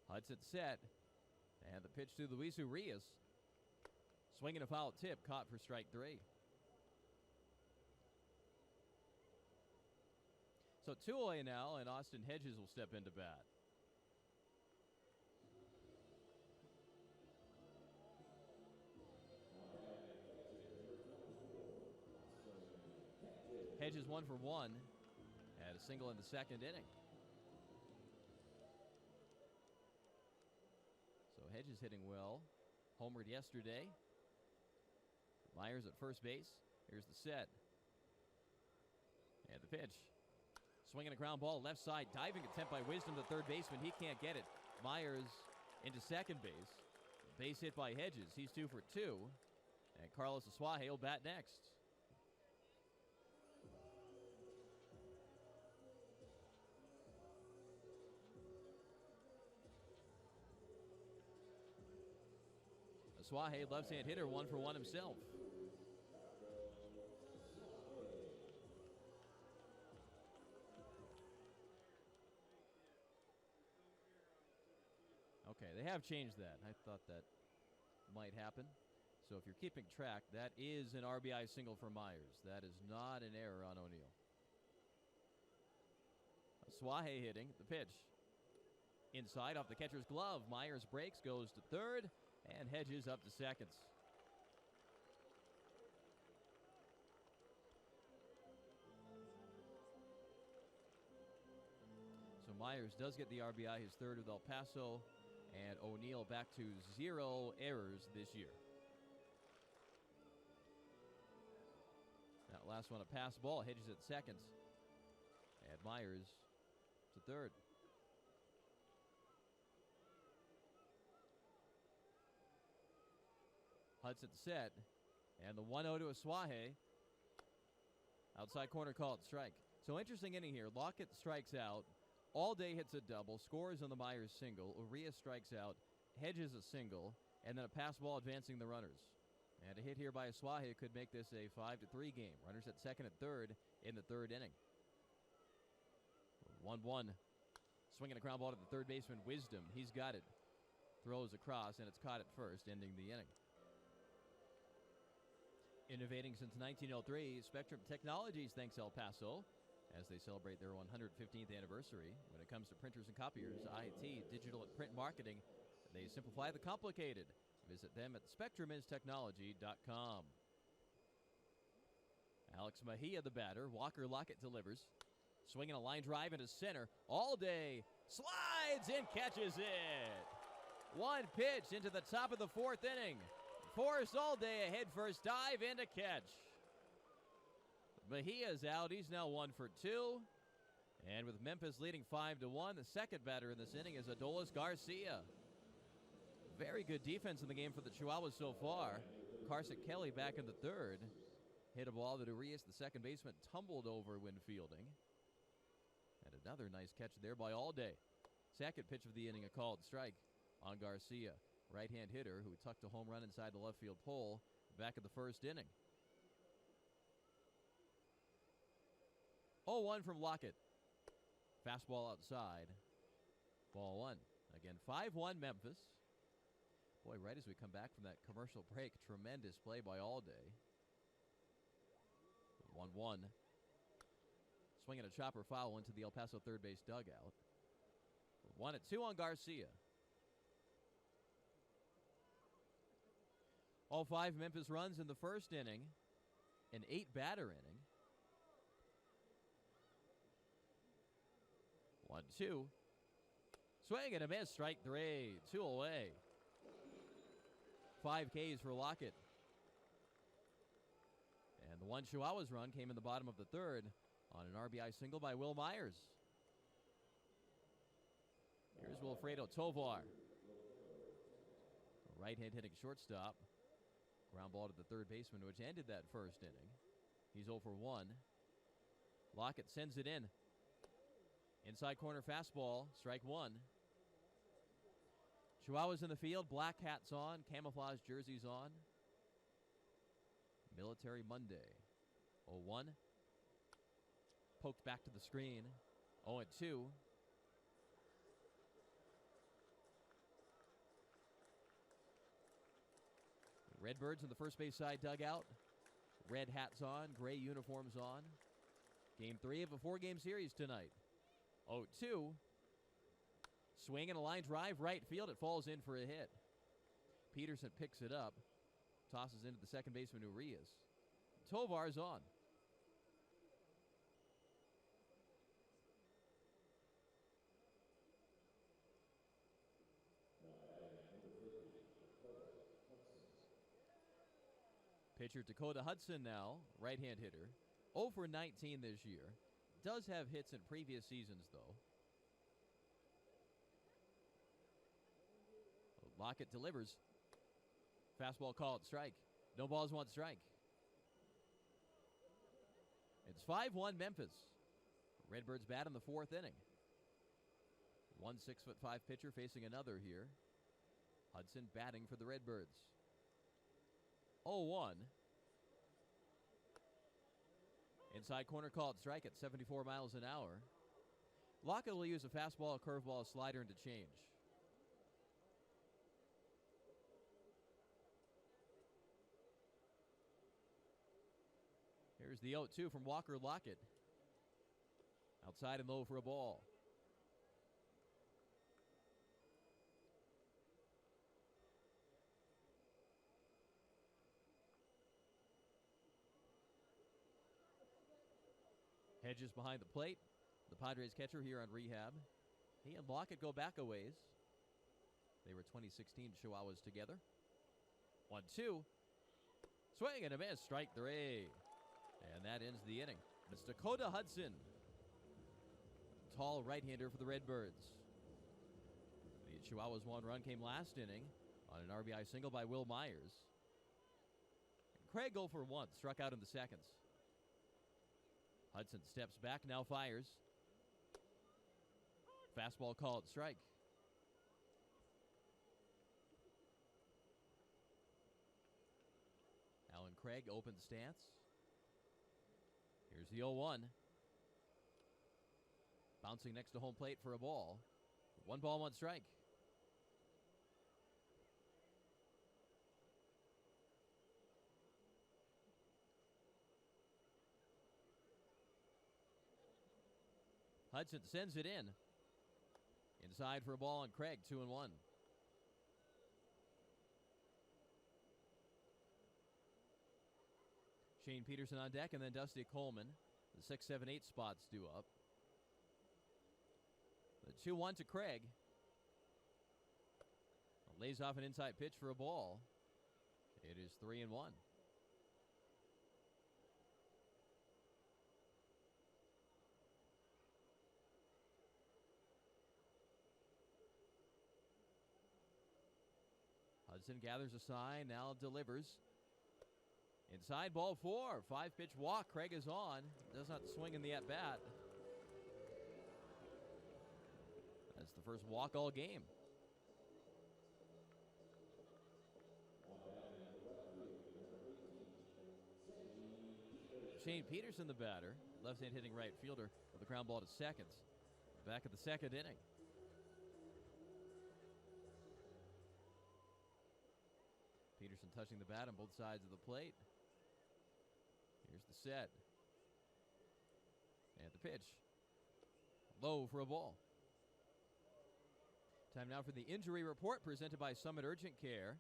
Hudson set. And the pitch to Luis Urias. Swinging a foul tip, caught for strike 3. So 2 away now, and Austin Hedges will step into bat. Hedges 1 for 1. Had a single in the 2nd inning. So Hedges hitting well. Homered yesterday. Myers at first base. Here's the set. And the pitch. Swinging a ground ball left side. Diving attempt by Wisdom, the third baseman. He can't get it. Myers into second base. Base hit by Hedges. He's 2 for 2. And Carlos Asuaje will bat next. Asuaje, left-hand hitter, 1 for 1 himself. Okay, they have changed that. I thought that might happen. So if you're keeping track, that is an RBI single for Myers. That is not an error on O'Neill. Asuaje hitting the pitch. Inside off the catcher's glove. Myers breaks, goes to third. And Hedges up to seconds. So Myers does get the RBI, his third with El Paso, and O'Neill back to 0 errors this year. That last one a pass ball. Hedges at second. And Myers to third. Hudson set. And the 1-0 to Aswahe. Outside corner called strike. So interesting inning here. Lockett strikes out. All Day hits a double. Scores on the Myers single. Urias strikes out. Hedges a single. And then a pass ball advancing the runners. And a hit here by Aswahe could make this a 5-3 game. Runners at second and third in the third inning. 1-1. Swinging a ground ball to the third baseman, Wisdom. He's got it. Throws across, and it's caught at first, ending the inning. Innovating since 1903, Spectrum Technologies thanks El Paso as they celebrate their 115th anniversary. When it comes to printers and copiers, IT, digital and print marketing, they simplify the complicated. Visit them at spectruminstechnology.com. Alex Mejia, the batter. Walker Lockett delivers. Swinging a line drive into center. All Day slides and catches it. One pitch into the top of the fourth inning. Forrest All Day a head-first dive and a catch. Mejia's out. He's now 1 for 2. And with Memphis leading 5-1, the second batter in this inning is Adolis Garcia. Very good defense in the game for the Chihuahuas so far. Carson Kelly back in the third. Hit a ball that Urias, the second baseman, tumbled over when fielding. And another nice catch there by All Day. Second pitch of the inning, a called strike on Garcia. Right-hand hitter who tucked a home run inside the left field pole back in the first inning. 0-1 from Lockett. Fastball outside. Ball one. Again, 5-1 Memphis. Boy, right as we come back from that commercial break, tremendous play by All Day. 1-1. Swinging a chopper foul into the El Paso third base dugout. 1-2 on Garcia. All 5 Memphis runs in the first inning. An 8-batter inning. 1-2. Swing and a miss. Strike 3. 2 away. 5 Ks for Lockett. And the one Chihuahuas run came in the bottom of the third on an RBI single by Will Myers. Here's Wilfredo Tovar. Right-hand hitting shortstop. Ground ball to the third baseman, which ended that first inning. He's 0 for 1. Lockett sends it in. Inside corner fastball, strike 1. Chihuahuas in the field, black hats on, camouflage jerseys on. Military Monday. 0-1. Poked back to the screen. 0-2. Redbirds in the first base side dugout. Red hats on, gray uniforms on. Game 3 of a 4-game series tonight. 0-2. Swing and a line drive right field. It falls in for a hit. Peterson picks it up. Tosses into the second baseman Urias. Tovar's on. Pitcher Dakota Hudson now, right-hand hitter. 0 for 19 this year. Does have hits in previous seasons, though. Lockett delivers. Fastball called strike. No balls, one strike. It's 5-1 Memphis. Redbirds bat in the fourth inning. One 6'5" pitcher facing another here. Hudson batting for the Redbirds. 0-1. Inside corner called strike at 74 miles an hour. Lockett will use a fastball, a curveball, a slider, and to change. Here's the 0-2 from Walker Lockett. Outside and low for a ball. Hedges behind the plate. The Padres catcher here on rehab. He and Lockett go back a ways. They were 2016 Chihuahuas together. 1-2. Swing and a miss. Strike 3. And that ends the inning. It's Dakota Hudson, tall right-hander for the Redbirds. The Chihuahuas' one run came last inning on an RBI single by Will Myers. And Craig 0 for 1, struck out in the seconds. Hudson steps back, now fires. Fastball called, strike. Alan Craig open stance. Here's the 0-1. Bouncing next to home plate for a ball. 1 ball, 1 strike. Hudson sends it in. Inside for a ball on Craig, 2-1. Shane Peterson on deck, and then Dusty Coleman. The 6, 7, 8 spots due up. The 2-1 to Craig. Lays off an inside pitch for a ball. It is 3-1. Hudson gathers a sign, now delivers. Inside, ball 4. 5-pitch walk. Craig is on. Does not swing in the at-bat. That's the first walk all game. Shane Peterson, the batter. Left-hand hitting right fielder with the ground ball to second. Back at the second inning. Peterson touching the bat on both sides of the plate. Here's the set. And the pitch. Low for a ball. Time now for the injury report presented by Summit Urgent Care.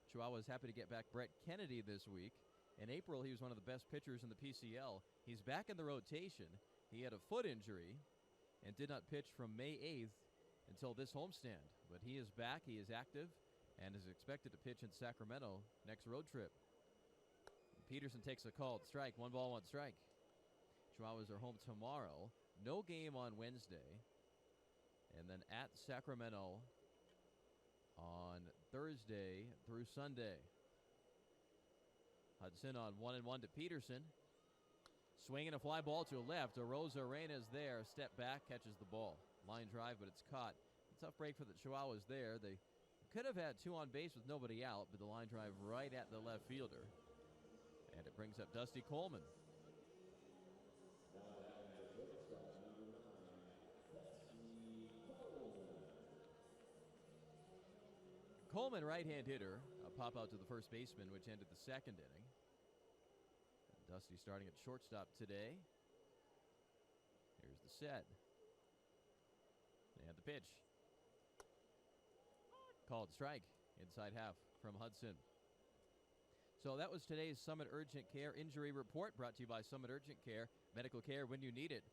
Chihuahua is happy to get back Brett Kennedy this week. In April, he was one of the best pitchers in the PCL. He's back in the rotation. He had a foot injury and did not pitch from May 8th until this homestand. But he is back, he is active, and is expected to pitch in Sacramento next road trip. Peterson takes a called strike. 1 ball, 1 strike. Chihuahuas are home tomorrow. No game on Wednesday. And then at Sacramento on Thursday through Sunday. Hudson on 1-1 to Peterson. Swinging a fly ball to left. Arozarena is there. Step back, catches the ball. Line drive, but it's caught. A tough break for the Chihuahuas there. They could have had 2 on base with nobody out, but the line drive right at the left fielder. And it brings up Dusty Coleman. Coleman, right-hand hitter, a pop out to the first baseman, which ended the second inning. And Dusty starting at shortstop today. Here's the set. And the pitch. Called strike, inside half from Hudson. So that was today's Summit Urgent Care Injury Report, brought to you by Summit Urgent Care. Medical care when you need it.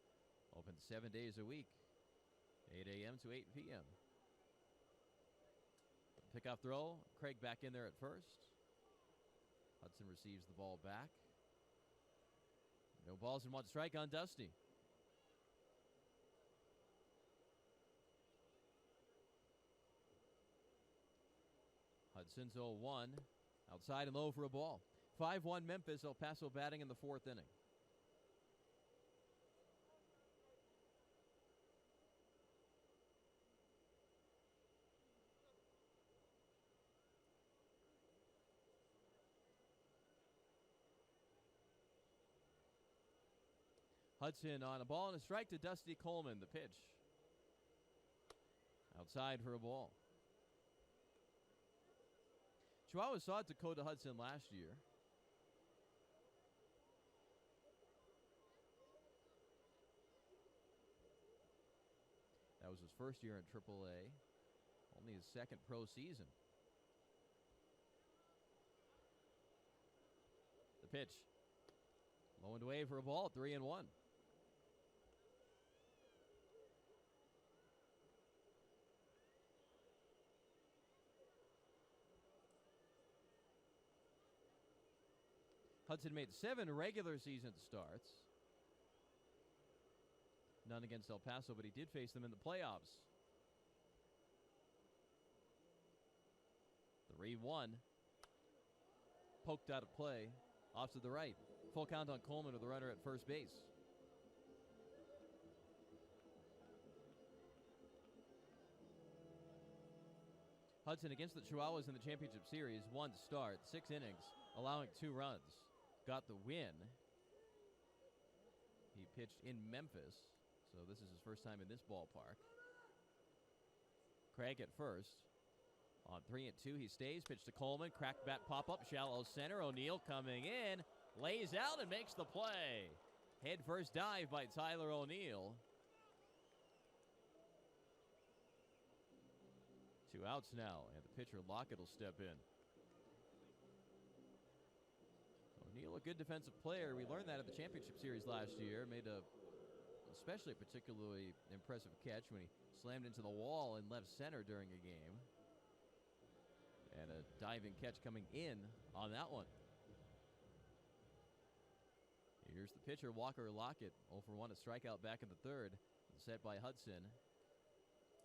Open 7 days a week, 8 a.m. to 8 p.m. Pickoff throw, Craig back in there at first. Hudson receives the ball back. No balls and 1 strike on Dusty. Hudson's 0-1. Outside and low for a ball. 5-1 Memphis. El Paso batting in the 4th inning. Hudson on a ball and a strike to Dusty Coleman. The pitch. Outside for a ball. Chihuahua saw Dakota Hudson last year. That was his first year in AAA. Only his second pro season. The pitch. Low and away for a ball. 3-1. Hudson made 7 regular season starts. None against El Paso, but he did face them in the playoffs. 3-1. Poked out of play. Off to the right. Full count on Coleman with the runner at first base. Hudson against the Chihuahuas in the championship series. 1 start, 6 innings, allowing 2 runs. Got the win. He pitched in Memphis, so this is his first time in this ballpark. Craig at first. On 3-2, he stays. Pitch to Coleman. Cracked bat pop up. Shallow center. O'Neill coming in. Lays out and makes the play. Head first dive by Tyler O'Neill. 2 outs now, and the pitcher Lockett will step in. O'Neill, a good defensive player. We learned that at the championship series last year. Made a especially particularly impressive catch when he slammed into the wall in left center during a game. And a diving catch coming in on that one. Here's the pitcher, Walker Lockett. 0 for 1, a strikeout back in the third. Set by Hudson.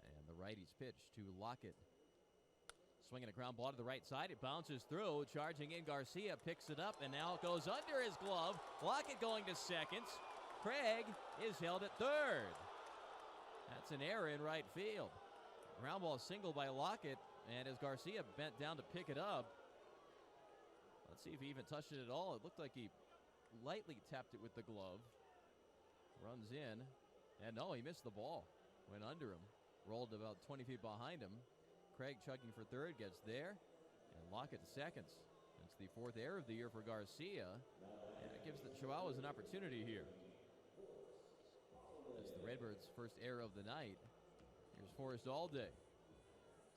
And the righty's pitch to Lockett. Swinging a ground ball to the right side. It bounces through. Charging in Garcia. Picks it up and now it goes under his glove. Lockett going to second. Craig is held at third. That's an error in right field. Ground ball single by Lockett. And as Garcia bent down to pick it up, let's see if he even touched it at all. It looked like he lightly tapped it with the glove. Runs in. And no, he missed the ball. Went under him. Rolled about 20 feet behind him. Craig chugging for third, gets there. And Lockett seconds. It's the 4th error of the year for Garcia. And it gives the Chihuahuas an opportunity here. That's the Redbirds' first error of the night. Here's Forrest Allday.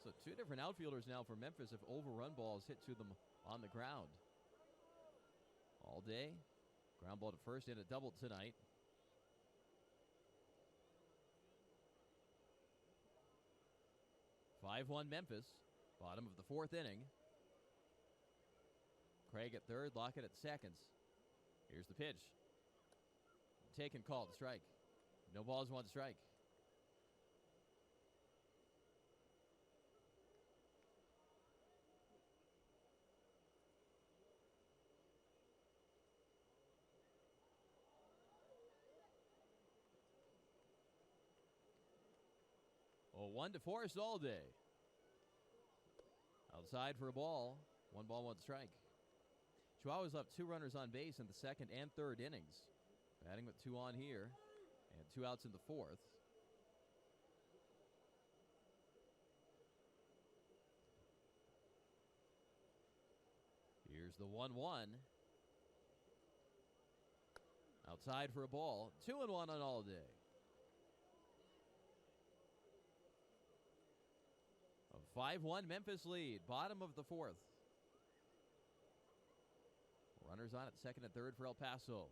So 2 different outfielders now for Memphis have overrun balls hit to them on the ground. Allday, ground ball to first and a double tonight. (5-1) Memphis, bottom of the 4th inning. Craig at third, Lockett at seconds. Here's the pitch. Taken, called, strike. No balls, 1 strike. Oh, 1 to Forrest Allday. Outside for a ball. 1 ball, 1 strike. Chihuahuas left 2 runners on base in the 2nd and 3rd innings. Batting with 2 on here. And 2 outs in the 4th. Here's the 1-1. Outside for a ball. 2-1 on Allday. A 5-1 Memphis lead. Bottom of the 4th. Runners on at 2nd and 3rd for El Paso.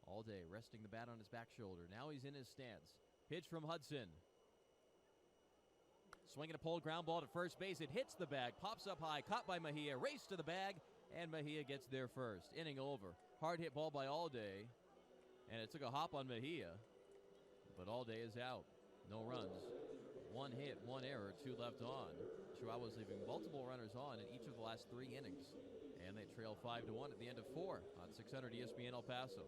Allday resting the bat on his back shoulder. Now he's in his stance. Pitch from Hudson. Swinging a pulled ground ball to first base. It hits the bag. Pops up high. Caught by Mejia. Race to the bag. And Mejia gets there first. Inning over. Hard hit ball by Allday. And it took a hop on Mejia. But Allday is out. No runs. 1 hit, 1 error, 2 left on. Chihuahuas leaving multiple runners on in each of the last 3 innings. And they trail 5-1 at the end of 4 on 600 ESPN El Paso.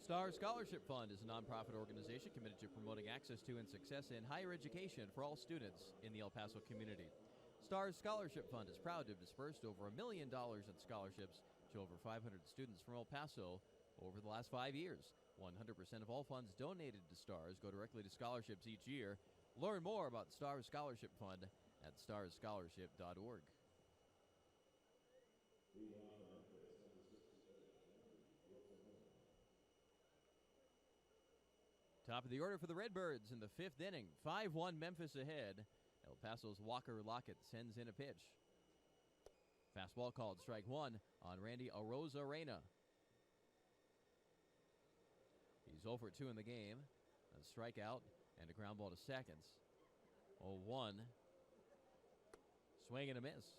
Star Scholarship Fund is a nonprofit organization committed to promoting access to and success in higher education for all students in the El Paso community. Star's Scholarship Fund is proud to have dispersed over $1 million in scholarships to over 500 students from El Paso over the last 5 years. 100% of all funds donated to Stars go directly to scholarships each year. Learn more about Stars Scholarship Fund at starsscholarship.org. Top of the order for the Redbirds in the 5th inning. 5-1 Memphis ahead. El Paso's Walker Lockett sends in a pitch. Fastball called, strike 1 on Randy Arozarena. He's 0 for 2 in the game. A strikeout and a ground ball to seconds. 0-1. Swing and a miss.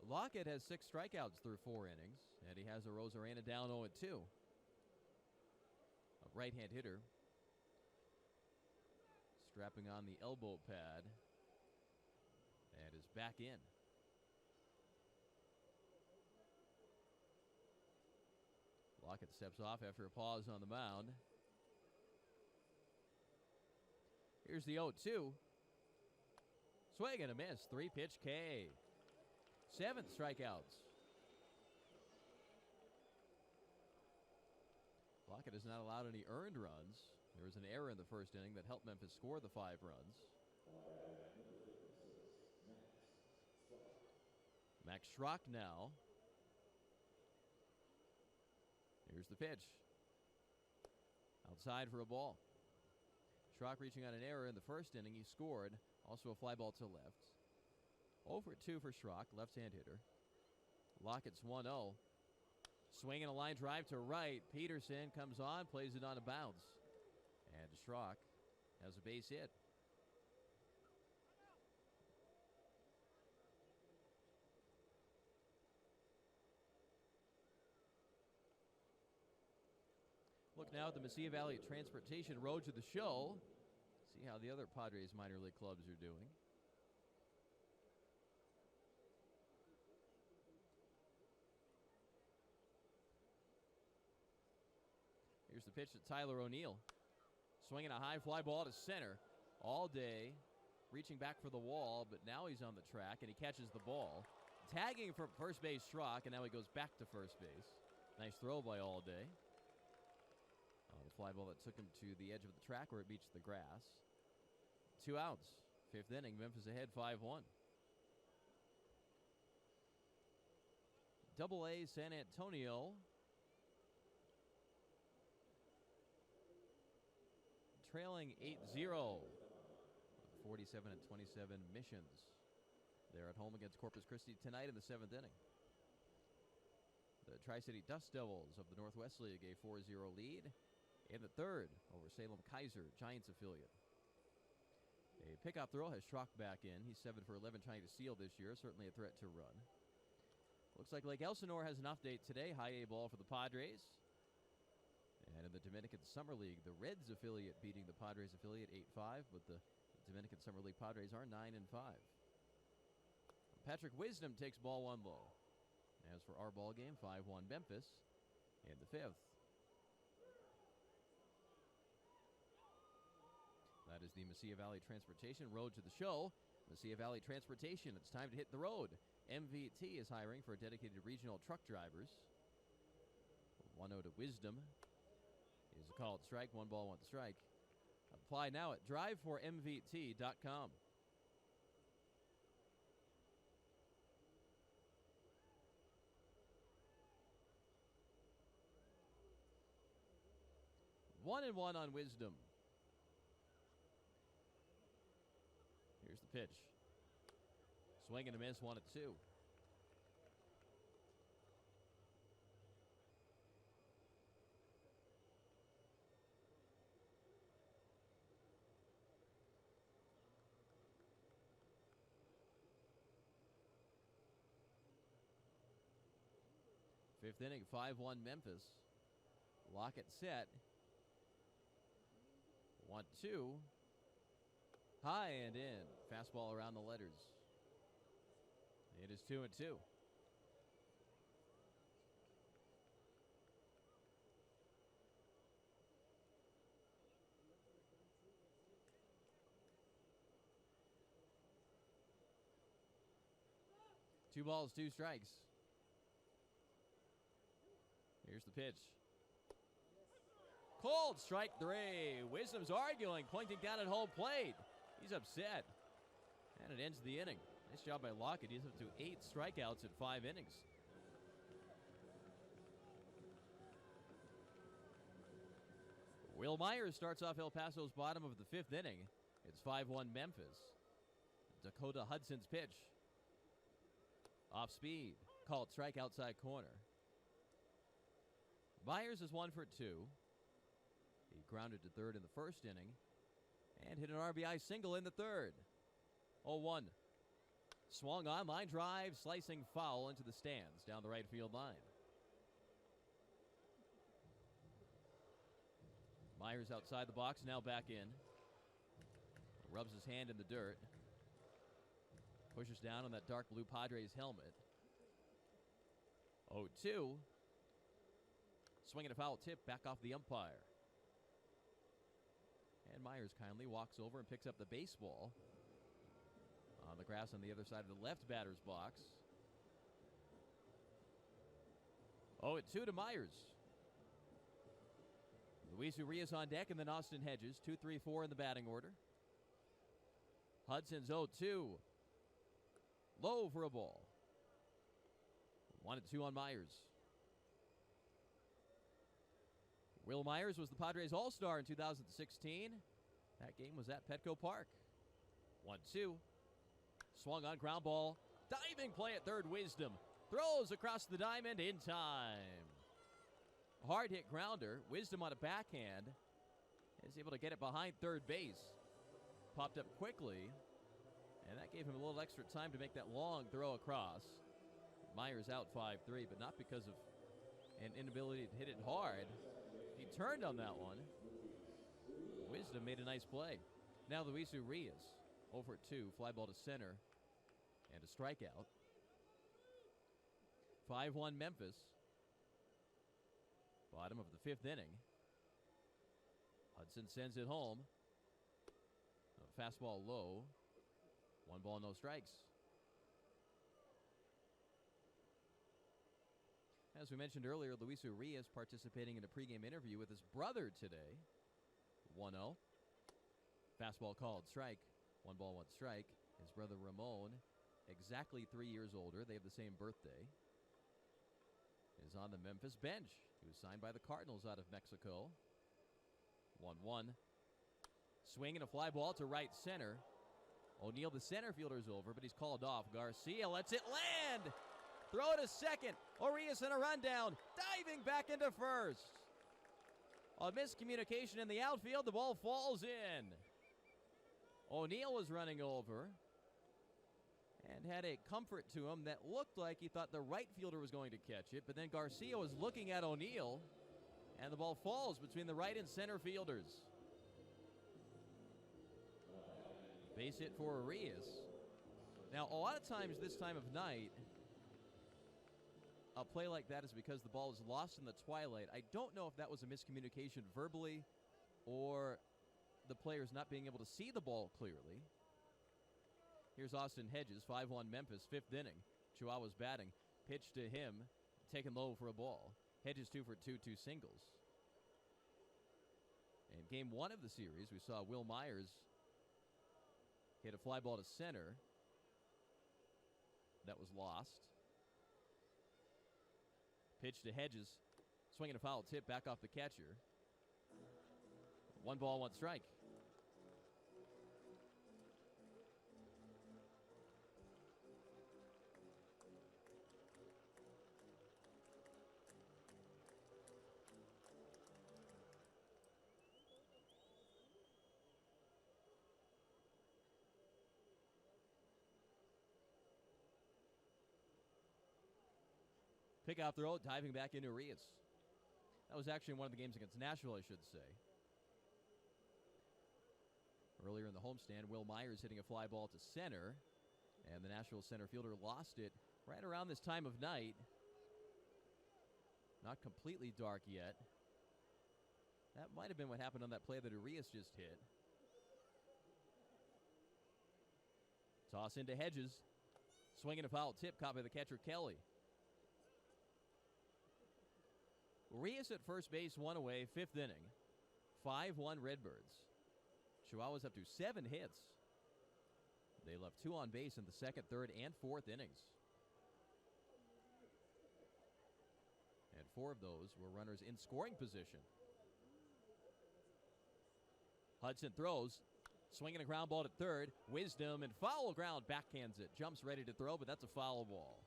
Lockett has 6 strikeouts through 4 innings, and he has Arozarena down 0-2. A right-hand hitter. Strapping on the elbow pad. And is back in. Lockett steps off after a pause on the mound. Here's the 0-2. Swing and a miss. 3-pitch K. 7 strikeouts. Lockett has not allowed any earned runs. There was an error in the first inning that helped Memphis score the 5 runs. Max Schrock now. Here's the pitch. Outside for a ball. Schrock reaching on an error in the first inning. He scored. Also a fly ball to left. 0-2 for Schrock, left-hand hitter. Lockett's 1-0. Swinging a line drive to right. Peterson comes on, plays it on a bounce. And Schrock has a base hit. Look now at the Mesilla Valley Transportation Road to the show. See how the other Padres minor league clubs are doing. Here's the pitch to Tyler O'Neill. Swinging a high fly ball to center all day. Reaching back for the wall, but now he's on the track and he catches the ball. Tagging from first base Schrock, and now he goes back to first base. Nice throw by All Day. The fly ball that took him to the edge of the track where it beats the grass. 2 outs. 5th inning, Memphis ahead 5-1. Double-A San Antonio. Trailing 8-0. 47-27 Missions. They're at home against Corpus Christi tonight in the 7th inning. The Tri-City Dust Devils of the Northwest League a 4-0 lead in the 3rd over Salem Kaiser, Giants affiliate. A pickoff throw has Schrock back in. He's 7 for 11 trying to steal this year. Certainly a threat to run. Looks like Lake Elsinore has an update today. High A ball for the Padres. And in the Dominican Summer League, the Reds affiliate beating the Padres affiliate 8-5, but the Dominican Summer League Padres are 9-5. Patrick Wisdom takes ball 1 low. As for our ball game, 5-1 Memphis in the 5th. That is the Mesilla Valley Transportation Road to the show. Mesilla Valley Transportation, it's time to hit the road. MVT is hiring for dedicated regional truck drivers. 1-0 to Wisdom is a called strike. 1 ball, 1 strike. Apply now at driveformvt.com. One and one on Wisdom. Here's the pitch. Swing and a miss, 1-2. Fifth inning, 5-1 Memphis. Lockett set. 1-2. High and in. Fastball around the letters. It is 2-2. Two balls, 2 strikes. Here's the pitch. Cold strike 3. Wisdom's arguing, pointing down at home plate. He's upset. And it ends the inning. Nice job by Lockett. He's up to 8 strikeouts in 5 innings. Will Myers starts off El Paso's bottom of the 5th inning. It's 5-1 Memphis. Dakota Hudson's pitch. Off speed. Called strike outside corner. Myers is 1 for 2. He grounded to third in the first inning and hit an RBI single in the 3rd. 0-1. Swung on, line drive, slicing foul into the stands down the right field line. Myers outside the box, now back in. Rubs his hand in the dirt. Pushes down on that dark blue Padres helmet. 0-2. Swinging a foul tip back off the umpire. And Myers kindly walks over and picks up the baseball on the grass on the other side of the left batter's box. 0-2 to Myers. Luis Urias on deck, and then Austin Hedges. 2-3-4 in the batting order. Hudson's 0-2. Low for a ball. 1-2 on Myers. Will Myers was the Padres All-Star in 2016. That game was at Petco Park. 1-2. Swung on, ground ball. Diving play at third, Wisdom. Throws across the diamond in time. Hard hit grounder. Wisdom on a backhand. Is able to get it behind third base. Popped up quickly. And that gave him a little extra time to make that long throw across. Myers out 5-3, but not because of an inability to hit it hard. He turned on that one. Wisdom made a nice play. Now Luis Urias, 0-2, fly ball to center, and a strikeout. 5-1 Memphis. Bottom of the fifth inning. Hudson sends it home. A fastball low. 1 ball, no strikes. As we mentioned earlier, Luis Urias participating in a pregame interview with his brother today. 1-0. Fastball called, strike. 1 ball, 1 strike. His brother Ramon, exactly 3 years older. They have the same birthday. Is on the Memphis bench. He was signed by the Cardinals out of Mexico. 1-1. Swing and a fly ball to right center. O'Neill, the center fielder's over, but he's called off. Garcia lets it land. Throw to second. Urias in a rundown. Diving back into first. A miscommunication in the outfield. The ball falls in. O'Neill was running over and had a comfort to him that looked like he thought the right fielder was going to catch it, but then Garcia was looking at O'Neill, and the ball falls between the right and center fielders. Base hit for Urias. Now, a lot of times this time of night, a play like that is because the ball is lost in the twilight. I don't know if that was a miscommunication verbally or the players not being able to see the ball clearly. Here's Austin Hedges, 5-1 Memphis, 5th inning. Chihuahuas batting. Pitch to him, taken low for a ball. Hedges 2 for 2, 2 singles. In game 1 of the series, we saw Will Myers hit a fly ball to center. That was lost. Pitch to Hedges, swinging a foul tip back off the catcher. 1 ball, 1 strike. Pick off the road, diving back into Urias. That was actually one of the games against Nashville, I should say. Earlier in the homestand, Will Myers hitting a fly ball to center, and the Nashville center fielder lost it right around this time of night. Not completely dark yet. That might have been what happened on that play that Urias just hit. Toss into Hedges. Swinging a foul tip, caught by the catcher Kelly. Urias at first base, 1 away, 5th inning. 5-1 Redbirds. Chihuahuas up to 7 hits. They left 2 on base in the 2nd, 3rd, and 4th innings. And 4 of those were runners in scoring position. Hudson throws, swinging a ground ball to third. Wisdom and foul ground, backhands it. Jumps ready to throw, but that's a foul ball.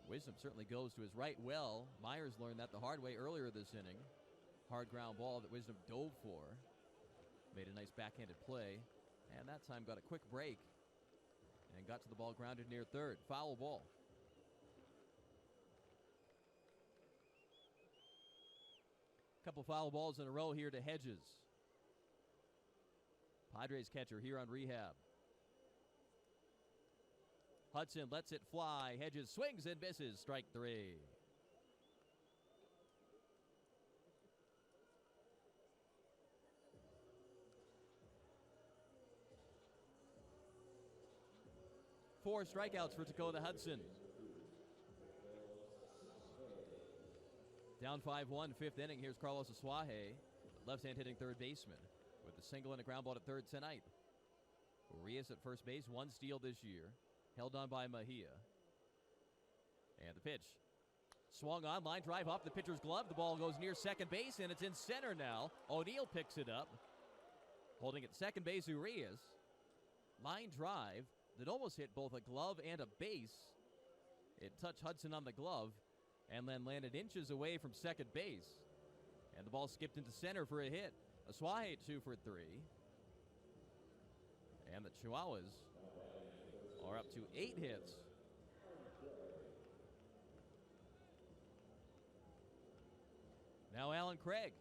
Wisdom certainly goes to his right well. Myers learned that the hard way earlier this inning. Hard ground ball that Wisdom dove for. Made a nice backhanded play. And that time got a quick break and got to the ball grounded near third. Foul ball. Couple foul balls in a row here to Hedges. Padres catcher here on rehab. Hudson lets it fly. Hedges swings and misses. Strike three. Four strikeouts for Dakota Hudson. Down 5-1, fifth inning. Here's Carlos Aswaje, left-hand hitting third baseman, with a single and a ground ball to third tonight. Urias at first base, one steal this year, held on by Mejia. And the pitch. Swung on, line drive off the pitcher's glove. The ball goes near second base, and it's in center now. O'Neill picks it up. Holding at second base, Urias. Line drive that almost hit both a glove and a base. It touched Hudson on the glove and then landed inches away from second base. And the ball skipped into center for a hit. Aswaje 2 for 3. And the Chihuahuas are up to 8 hits. Now Alan Craig.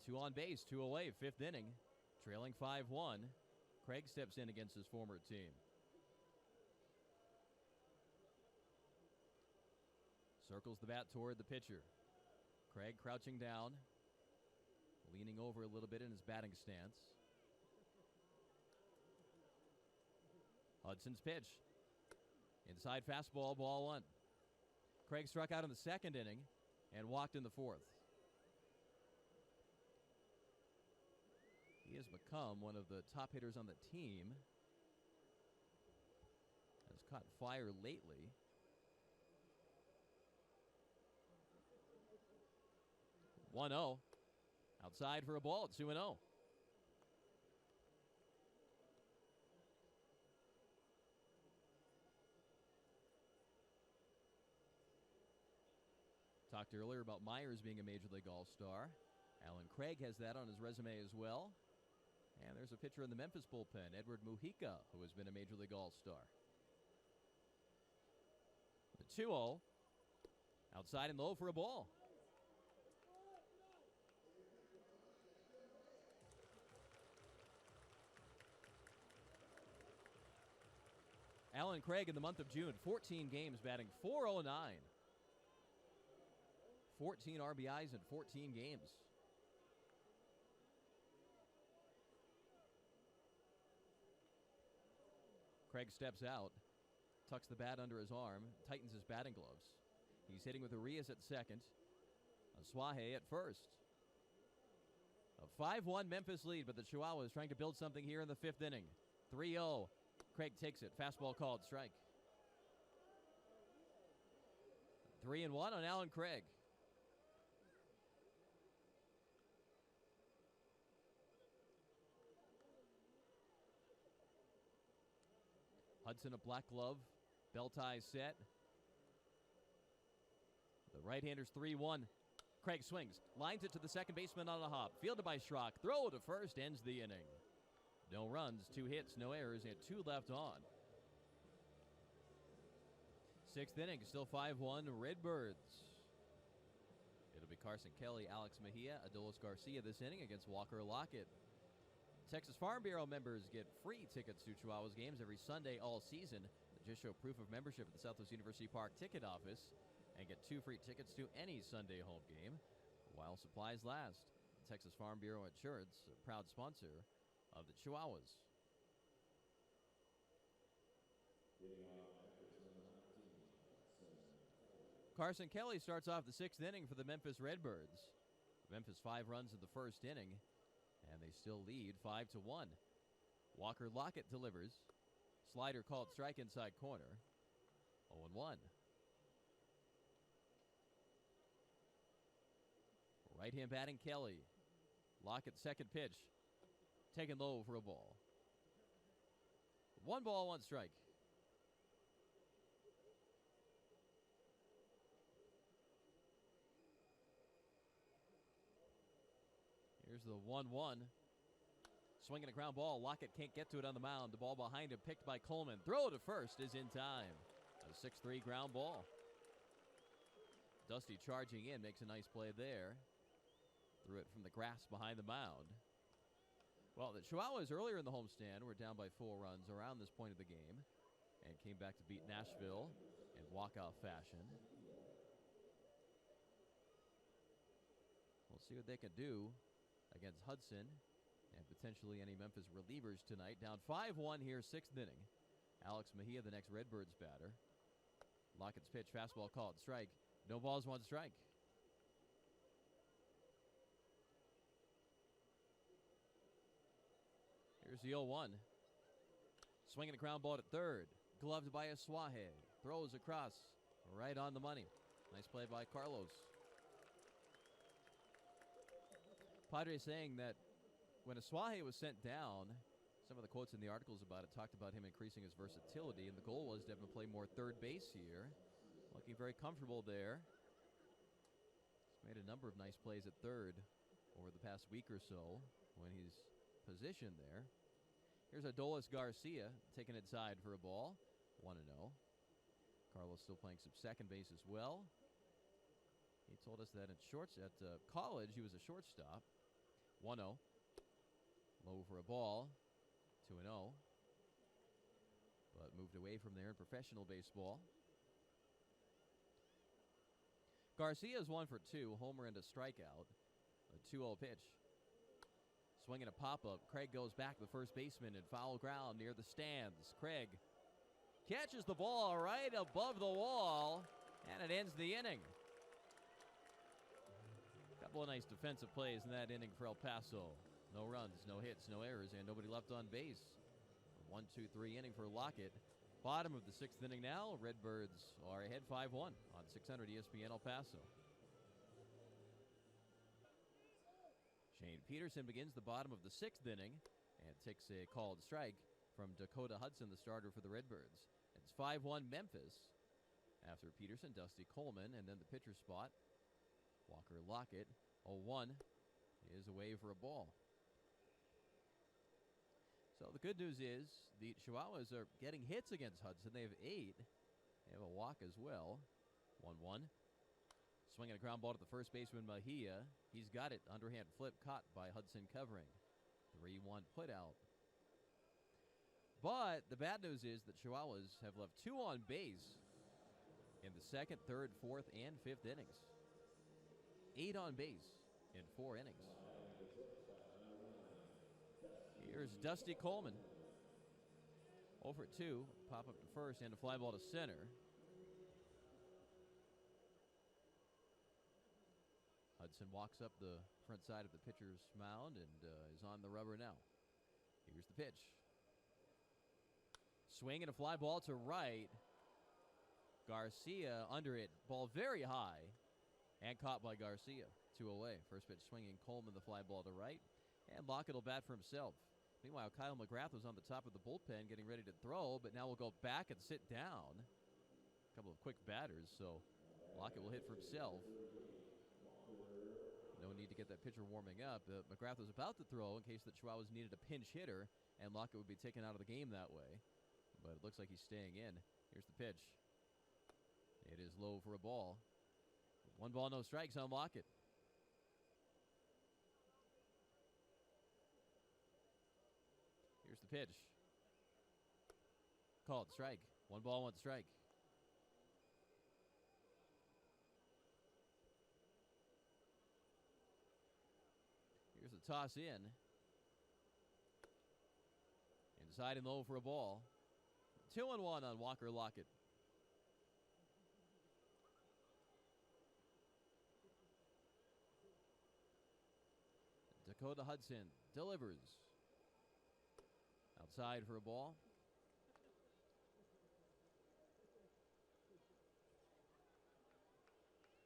2 on base, 2 away, fifth inning. Trailing 5-1. Craig steps in against his former team. Circles the bat toward the pitcher. Craig crouching down, leaning over a little bit in his batting stance. Hudson's pitch. Inside fastball, ball one. Craig struck out in the second inning and walked in the fourth. He has become one of the top hitters on the team. Has caught fire lately. One 0. Outside for a ball at 2-0. Talked earlier about Myers being a Major League All-Star. Alan Craig has that on his resume as well. And there's a pitcher in the Memphis bullpen, Edward Mujica, who has been a Major League All-Star. The 2-0. Outside and low for a ball. Alan Craig in the month of June, 14 games, batting .409. 14 RBIs in 14 games. Craig steps out, tucks the bat under his arm, tightens his batting gloves. He's hitting with Urias at second, Aswaje at first. A 5-1 Memphis lead, but the Chihuahuas trying to build something here in the fifth inning. 3-0. Craig takes it. Fastball called. Strike. 3-1 on Alan Craig. Hudson a black glove. Bell tie set. The right-hander's 3-1. Craig swings. Lines it to the second baseman on a hop. Fielded by Schrock. Throw to first. Ends the inning. No runs, 2 hits, no errors, and 2 left on. Sixth inning, still 5-1, Redbirds. It'll be Carson Kelly, Alex Mejia, Adolis Garcia this inning against Walker Lockett. Texas Farm Bureau members get free tickets to Chihuahuas games every Sunday all season. Just show proof of membership at the Southwest University Park ticket office and get 2 free tickets to any Sunday home game while supplies last. Texas Farm Bureau Insurance, a proud sponsor of the Chihuahuas. Carson Kelly starts off the sixth inning for the Memphis Redbirds. Memphis 5 runs in the first inning, and they still lead 5-1. Walker Lockett delivers. Slider called strike inside corner. 0-1. Right-hand batting Kelly. Lockett second pitch. Taken low for a ball. 1 ball, 1 strike. Here's the 1-1. Swinging a ground ball. Lockett can't get to it on the mound. The ball behind him picked by Coleman. Throw to first is in time. A 6-3 ground ball. Dusty charging in, makes a nice play there. Threw it from the grass behind the mound. Well, the Chihuahuas earlier in the homestand were down by 4 runs around this point of the game and came back to beat Nashville in walkout fashion. We'll see what they can do against Hudson and potentially any Memphis relievers tonight. Down 5-1 here, 6th inning. Alex Mejia, the next Redbirds batter. Lockett's pitch, fastball called, strike. No balls, 1 strike. Here's the 0-1. Swinging a ground ball at third. Gloved by Asuaje. Throws across, right on the money. Nice play by Carlos. Padres saying that when Asuaje was sent down, some of the quotes in the articles about it talked about him increasing his versatility, and the goal was to have him play more third base here. Looking very comfortable there. He's made a number of nice plays at third over the past week or so when he's positioned there. Here's Adolis Garcia taking it side for a ball. 1-0. Carlos still playing some second base as well. He told us that at college he was a shortstop. 1-0. Low for a ball. 2-0. But moved away from there in professional baseball. Garcia's 1 for 2. Homer and a strikeout. A 2-0 pitch. Swinging a pop-up. Craig goes back to the first baseman in foul ground near the stands. Craig catches the ball right above the wall, and it ends the inning. Couple of nice defensive plays in that inning for El Paso. No runs, no hits, no errors, and nobody left on base. 1-2-3 inning for Lockett. Bottom of the 6th inning now. Redbirds are ahead 5-1 on 600 ESPN El Paso. Shane Peterson begins the bottom of the 6th inning and takes a called strike from Dakota Hudson, the starter for the Redbirds. It's 5-1 Memphis after Peterson, Dusty Coleman, and then the pitcher spot. Walker Lockett, 0-1, is away for a ball. So the good news is the Chihuahuas are getting hits against Hudson. They have 8. They have a walk as well. 1-1. Swinging a ground ball to the first baseman, Mejia. He's got it. Underhand flip caught by Hudson covering. 3-1 put out. But the bad news is that Chihuahuas have left 2 on base in the 2nd, 3rd, 4th, and 5th innings. 8 on base in 4 innings. Here's Dusty Coleman. 0 for 2. Pop up to first and a fly ball to center. Hudson walks up the front side of the pitcher's mound and is on the rubber now. Here's the pitch. Swing and a fly ball to right. Garcia under it. Ball very high and caught by Garcia. 2 away. First pitch swinging. Coleman the fly ball to right. And Lockett will bat for himself. Meanwhile, Kyle McGrath was on the top of the bullpen getting ready to throw, but now will go back and sit down. A couple of quick batters, so Lockett will hit for himself. No need to get that pitcher warming up. McGrath was about to throw in case the Chihuahuas needed a pinch hitter, and Lockett would be taken out of the game that way. But it looks like he's staying in. Here's the pitch. It is low for a ball. 1 ball, no strikes on Lockett. Here's the pitch. Called strike. 1 ball, 1 strike. Here's the toss in. Inside and low for a ball. 2-1 on Walker Lockett. Dakota Hudson delivers. Outside for a ball.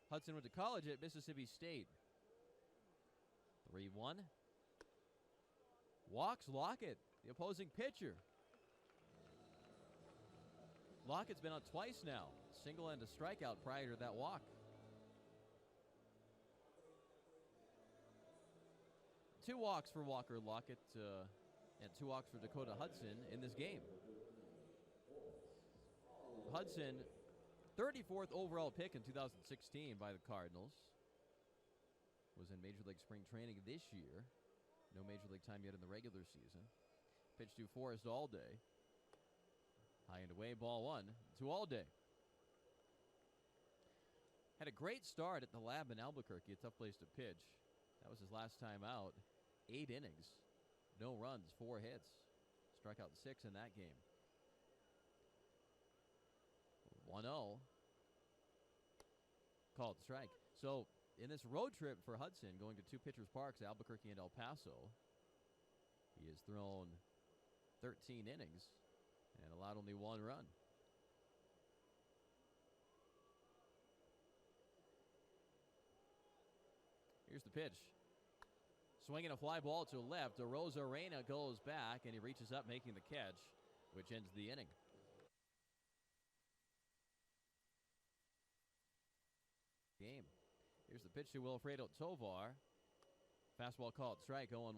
Hudson went to college at Mississippi State. 3-1. Walks Lockett, the opposing pitcher. Lockett's been on twice now. Single and a strikeout prior to that walk. 2 walks for Walker Lockett and 2 walks for Dakota Hudson in this game. Hudson, 34th overall pick in 2016 by the Cardinals. Was in Major League Spring Training this year. No Major League time yet in the regular season. Pitch to Forrest Allday. High and away, ball 1 to Allday. Had a great start at the Lab in Albuquerque, a tough place to pitch. That was his last time out. 8 innings, no runs, 4 hits. Struck out 6 in that game. 1-0. Called strike. So in this road trip for Hudson, going to 2 pitchers' parks, Albuquerque and El Paso, he has thrown 13 innings and allowed only 1 run. Here's the pitch. Swinging a fly ball to left. Arozarena goes back, and he reaches up, making the catch, which ends the inning. Game. Here's the pitch to Wilfredo Tovar. Fastball called strike, 0-1.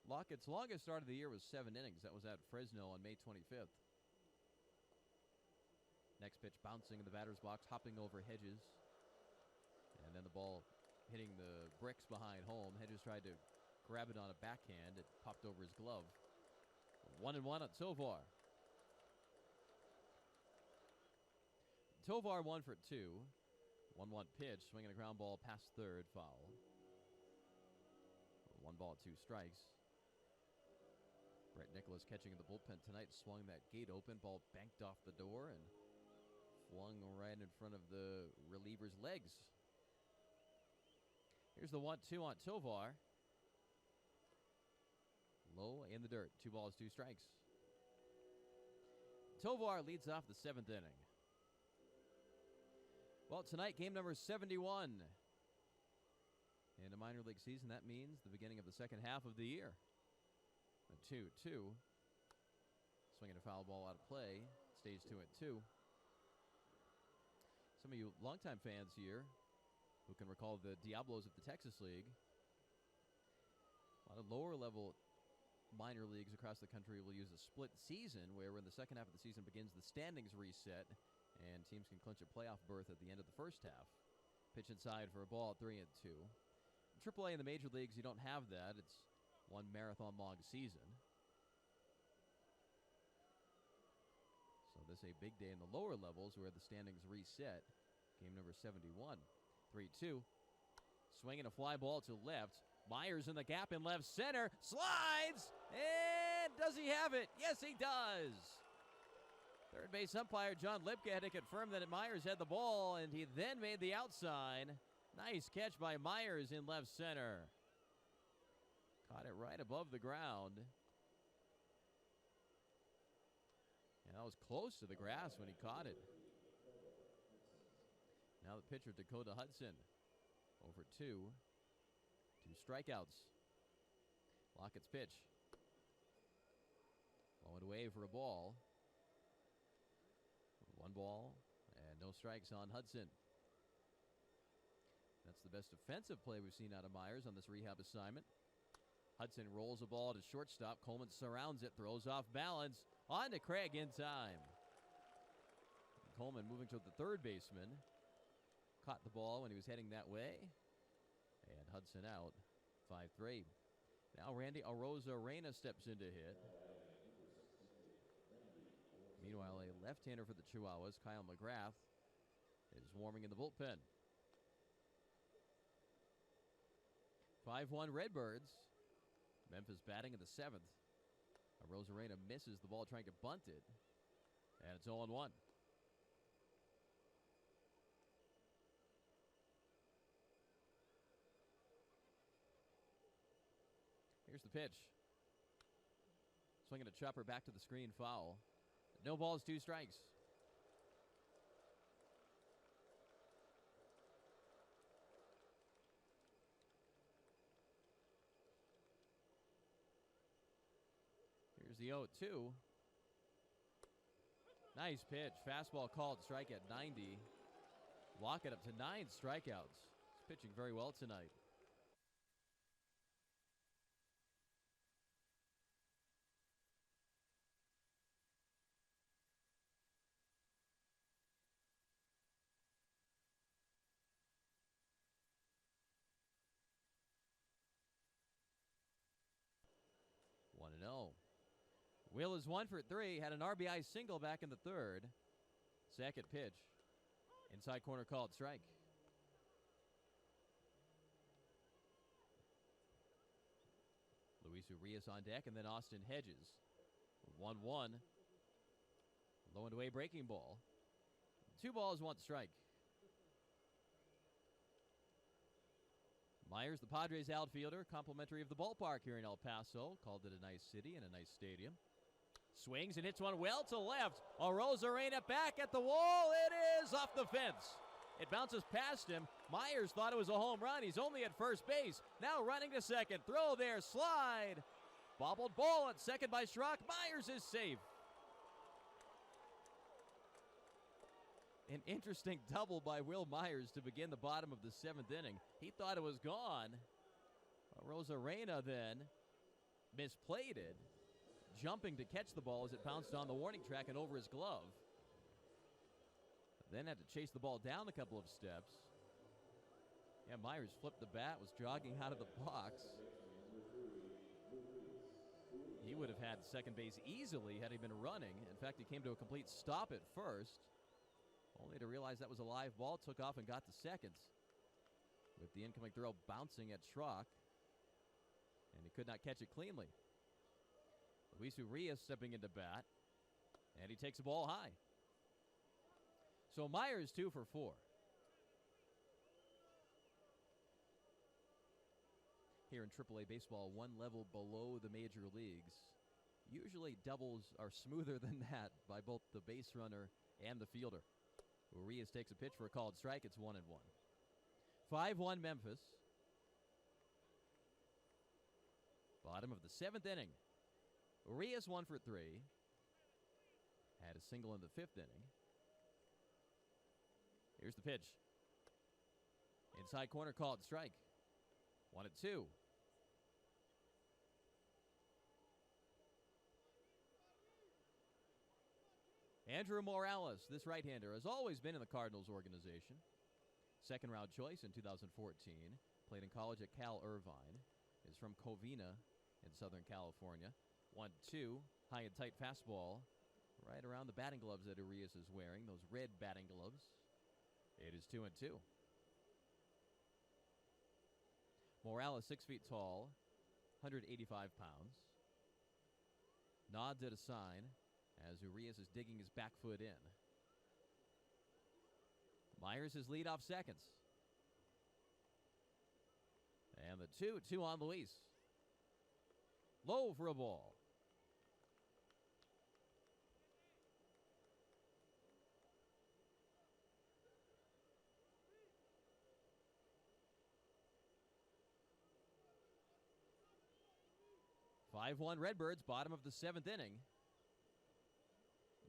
Lockett's longest start of the year was 7 innings. That was at Fresno on May 25th. Next pitch bouncing in the batter's box, hopping over Hedges. And then the ball hitting the bricks behind home. Hedges tried to grab it on a backhand. It popped over his glove. 1-1 on Tovar. Tovar 1 for 2. 1-1 pitch, swinging a ground ball past third, foul. 1 ball, 2 strikes. Brett Nicholas catching in the bullpen tonight, swung that gate open, ball banked off the door and flung right in front of the reliever's legs. Here's the 1-2 on Tovar. Low in the dirt. 2 balls, 2 strikes. Tovar leads off the 7th inning. Well, tonight, game number 71. In a minor league season, that means the beginning of the second half of the year. A 2-2. Swinging a foul ball out of play. Stays 2-2. Some of you longtime fans here who can recall the Diablos of the Texas League. A lot of lower level minor leagues across the country will use a split season where when the second half of the season begins, the standings reset and teams can clinch a playoff berth at the end of the first half. Pitch inside for a ball at 3-2. In AAA in the major leagues, you don't have that. It's one marathon long season. So this is a big day in the lower levels where the standings reset. Game number 71. 3-2. Swinging a fly ball to left. Myers in the gap in left center. Slides! And does he have it? Yes, he does. Third base umpire John Lipka had to confirm that Myers had the ball, and he then made the outside. Nice catch by Myers in left center. Caught it right above the ground. And that was close to the grass when he caught it. Now the pitcher, Dakota Hudson. 0-2. 2 strikeouts. Lockett's pitch. Blowing away for a ball. 1 ball and no strikes on Hudson. That's the best defensive play we've seen out of Myers on this rehab assignment. Hudson rolls a ball to shortstop. Coleman surrounds it, throws off balance. On to Craig in time. Coleman moving to the third baseman. Caught the ball when he was heading that way. And Hudson out. 5-3. Now Randy Arozarena steps in to hit. Meanwhile, a left-hander for the Chihuahuas, Kyle McGrath, is warming in the bullpen. 5-1 Redbirds. Memphis batting in the 7th. Arozarena misses the ball trying to bunt it. And it's 0-1. Here's the pitch. Swinging a chopper back to the screen, foul. No balls, 2 strikes. Here's the 0-2. Nice pitch. Fastball called strike at 90. Lock it up to 9 strikeouts. This pitching very well tonight. One and 0. Will is 1 for 3. Had an RBI single back in the third. Second pitch. Inside corner called strike. Luis Urias on deck, and then Austin Hedges. 1-1. Low and away breaking ball. 2 balls, 1 strike. Myers, the Padres outfielder, complimentary of the ballpark here in El Paso. Called it a nice city and a nice stadium. Swings and hits one well to left. Arozarena back at the wall. It is off the fence. It bounces past him. Myers thought it was a home run. He's only at first base. Now running to second. Throw there. Slide. Bobbled ball at second by Schrock. Myers is safe. An interesting double by Will Myers to begin the bottom of the 7th inning. He thought it was gone. Arozarena then misplayed it, jumping to catch the ball as it bounced on the warning track and over his glove. Then had to chase the ball down a couple of steps. Yeah, Myers flipped the bat, was jogging out of the box. He would have had second base easily had he been running. In fact, he came to a complete stop at first, only to realize that was a live ball, took off and got to second, with the incoming throw bouncing at Schrock, and he could not catch it cleanly. Luis Urias stepping into bat, and he takes the ball high. So Myers 2 for 4. Here in AAA baseball, one level below the major leagues. Usually doubles are smoother than that by both the base runner and the fielder. Urias takes a pitch for a called strike. It's 1-1. 5-1 Memphis. Bottom of the 7th inning. Urias 1 for 3. Had a single in the 5th inning. Here's the pitch. Inside corner called strike. 1-2. Andrew Morales, this right-hander, has always been in the Cardinals organization. Second-round choice in 2014. Played in college at Cal Irvine. Is from Covina in Southern California. 1-2. High and tight fastball. Right around the batting gloves that Urias is wearing. Those red batting gloves. It is 2-2. Morales, 6 feet tall, 185 pounds. Nods at a sign as Urias is digging his back foot in. Myers is lead off seconds. And the 2-2 on Luis. Low for a ball. (5-1) Redbirds, bottom of the 7th inning.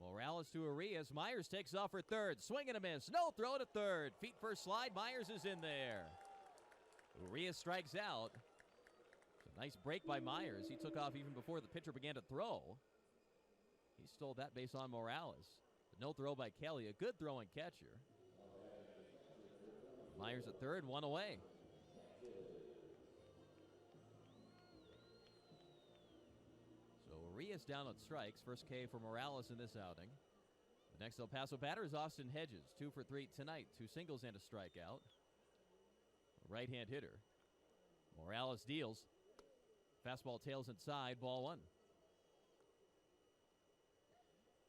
Morales to Urias. Myers takes off for third. Swing and a miss. No throw to third. Feet first slide. Myers is in there. Urias strikes out. It's a nice break by Myers. He took off even before the pitcher began to throw. He stole that base on Morales. But no throw by Kelly. A good throwing catcher. Myers at third. 1 away. Urias down on strikes. First K for Morales in this outing. The next El Paso batter is Austin Hedges. 2 for 3 tonight. 2 singles and a strikeout. Right-hand hitter. Morales deals. Fastball tails inside. Ball 1.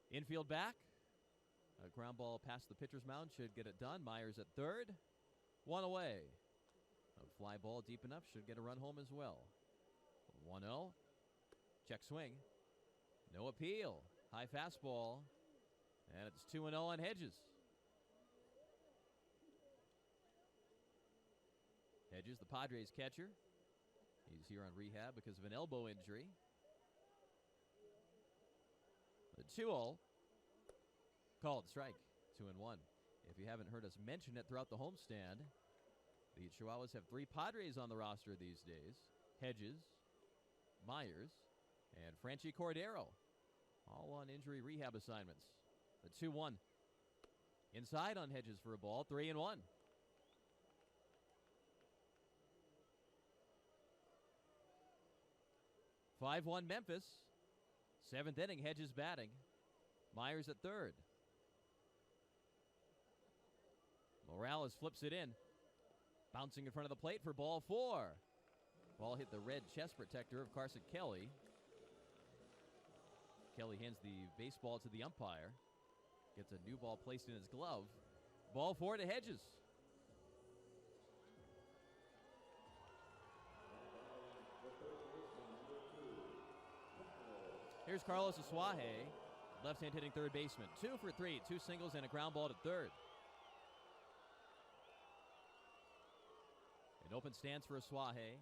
Infield back. A ground ball past the pitcher's mound should get it done. Myers at third. 1 away. A fly ball deep enough should get a run home as well. 1-0. Check swing. No appeal. High fastball. And it's 2-0 on Hedges. Hedges, the Padres catcher. He's here on rehab because of an elbow injury. The 2-0. Called strike. 2-1. If you haven't heard us mention it throughout the homestand, The Chihuahuas have 3 Padres on the roster these days. Hedges, Myers, and Franchi Cordero. All on injury rehab assignments. The 2-1. Inside on Hedges for a ball. 3-1. (5-1) Memphis. 7th inning, Hedges batting. Myers at third. Morales flips it in. Bouncing in front of the plate for ball 4. Ball hit the red chest protector of Carson Kelly. Kelly hands the baseball to the umpire. Gets a new ball placed in his glove. Ball 4 to Hedges. Here's Carlos Asuaje, left-hand hitting third baseman. 2 for 3, 2 singles and a ground ball to third. An open stance for Asuaje.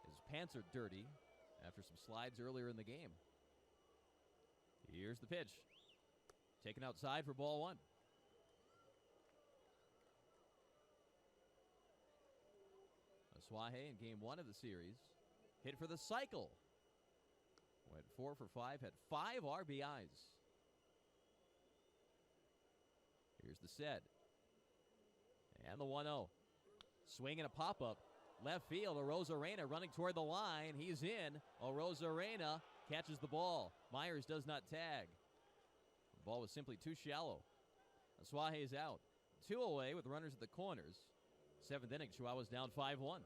His pants are dirty after some slides earlier in the game. Here's the pitch. Taken outside for ball 1. Asuaje in game 1 of the series hit for the cycle. Went 4 for 5, had 5 RBIs. Here's the set. And the 1-0. Swing and a pop-up. Left field, Arozarena running toward the line. He's in. Arozarena catches the ball. Myers does not tag. The ball was simply too shallow. Asuaje is out. 2 away with runners at the corners. 7th inning, Chihuahuas down 5-1.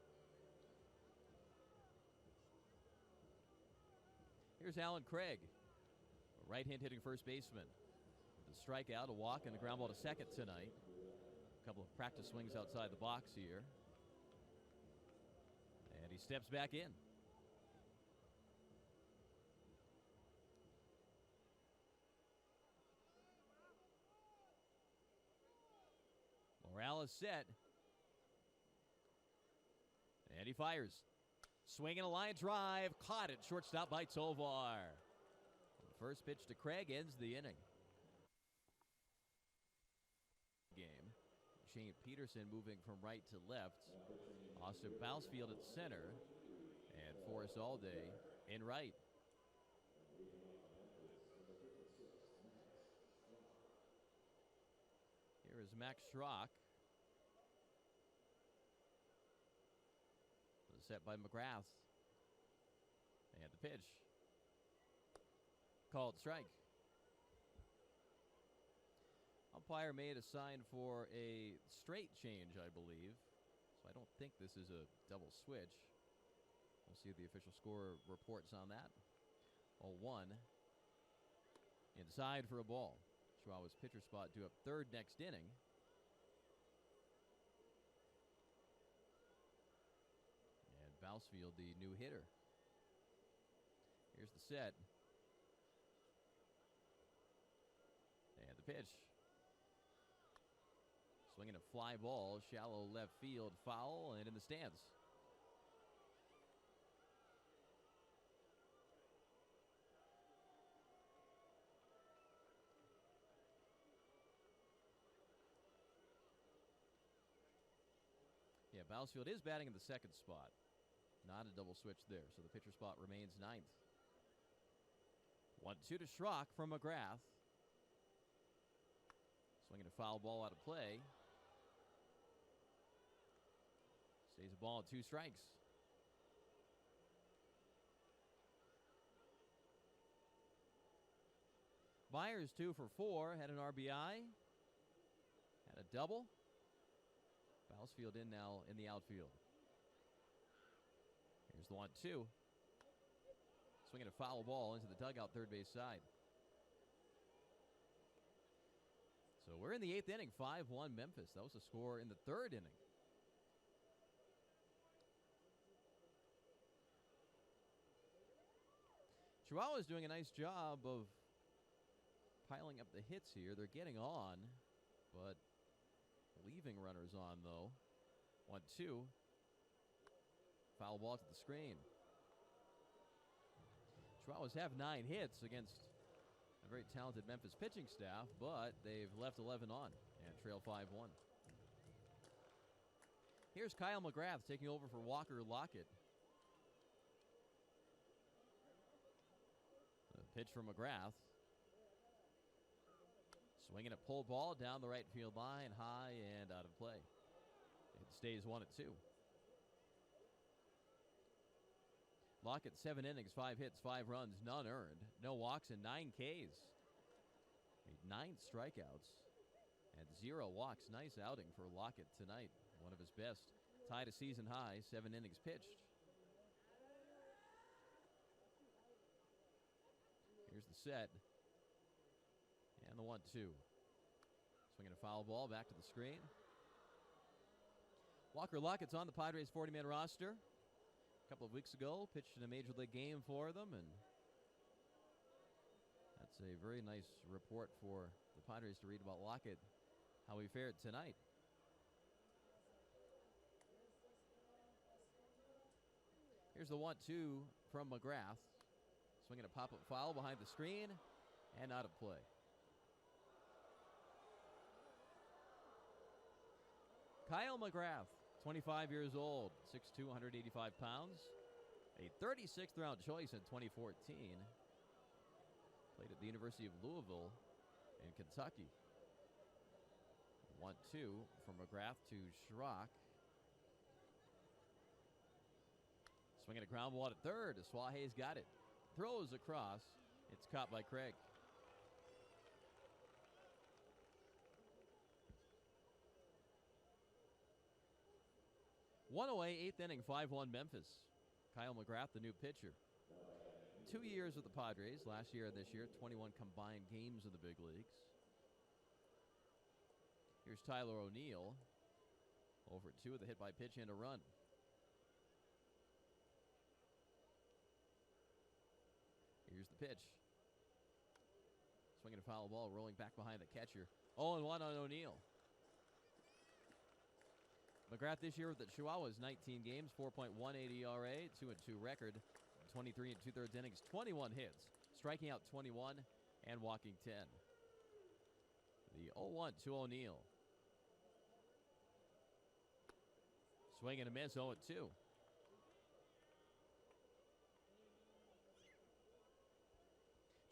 Here's Alan Craig, a right-hand hitting first baseman. With a strikeout, a walk, and a ground ball to second tonight. A couple of practice swings outside the box here. And he steps back in. Morales set. And he fires. Swinging a line drive. Caught it. Shortstop by Tovar. The first pitch to Craig ends the inning. Game. Shane Peterson moving from right to left. Austin Bousfield at center. And Forrest Alday in right. Here is Max Schrock. Set by McGrath. And the pitch. Called strike. Umpire made a sign for a straight change, I believe. So I don't think this is a double switch. We'll see the official score reports on that. 0-1. Inside for a ball. Chihuahua's pitcher spot due up third next inning. Bousfield, the new hitter. Here's the set. And the pitch. Swinging a fly ball, shallow left field, foul, and in the stands. Yeah, Bousfield is batting in the second spot. Not a double switch there, so the pitcher spot remains ninth. 1-2 to Schrock from McGrath. Swinging a foul ball out of play. Stays a ball at 2 strikes. Myers 2 for 4, had an RBI. Had a double. Bousfield in now in the outfield. Here's the 1-2. Swinging a foul ball into the dugout third base side. So we're in the 8th inning, 5-1 Memphis. That was the score in the 3rd inning. Chihuahua's doing a nice job of piling up the hits here. They're getting on, but leaving runners on, though. 1-2. Foul ball to the screen. Chihuahuas have 9 hits against a very talented Memphis pitching staff, but they've left 11 on and trail 5-1. Here's Kyle McGrath taking over for Walker Lockett. The pitch from McGrath. Swinging a pull ball down the right field line, high and out of play. It stays 1-2. Lockett, 7 innings, 5 hits, 5 runs, none earned. No walks and 9 Ks. 9 strikeouts and 0 walks. Nice outing for Lockett tonight. One of his best. Tied a season high, 7 innings pitched. Here's the set. And the 1-2. Swinging a foul ball back to the screen. Walker Lockett's on the Padres 40-man roster. A couple of weeks ago, pitched in a Major League game for them, and that's a very nice report for the Padres to read about Lockett, how he fared tonight. Here's the 1-2 from McGrath. Swinging a pop-up foul behind the screen and out of play. Kyle McGrath, 25 years old, 6'2", 185 pounds. A 36th round choice in 2014. Played at the University of Louisville in Kentucky. 1-2 from McGrath to Schrock. Swinging a ground ball at third. Suarez got it. Throws across. It's caught by Craig. One away, 8th inning, 5-1 Memphis. Kyle McGrath, the new pitcher. 2 years with the Padres, last year and this year, 21 combined games in the big leagues. Here's Tyler O'Neill. 0-2 with a hit by pitch and a run. Here's the pitch. Swinging a foul ball, rolling back behind the catcher. 0-1 on O'Neill. McGrath this year with the Chihuahuas, 19 games, 4.18 ERA, 2-2 record, 23 2/3 innings, 21 hits, striking out 21 and walking 10. The 0-1 to O'Neill. Swing and a miss, 0-2.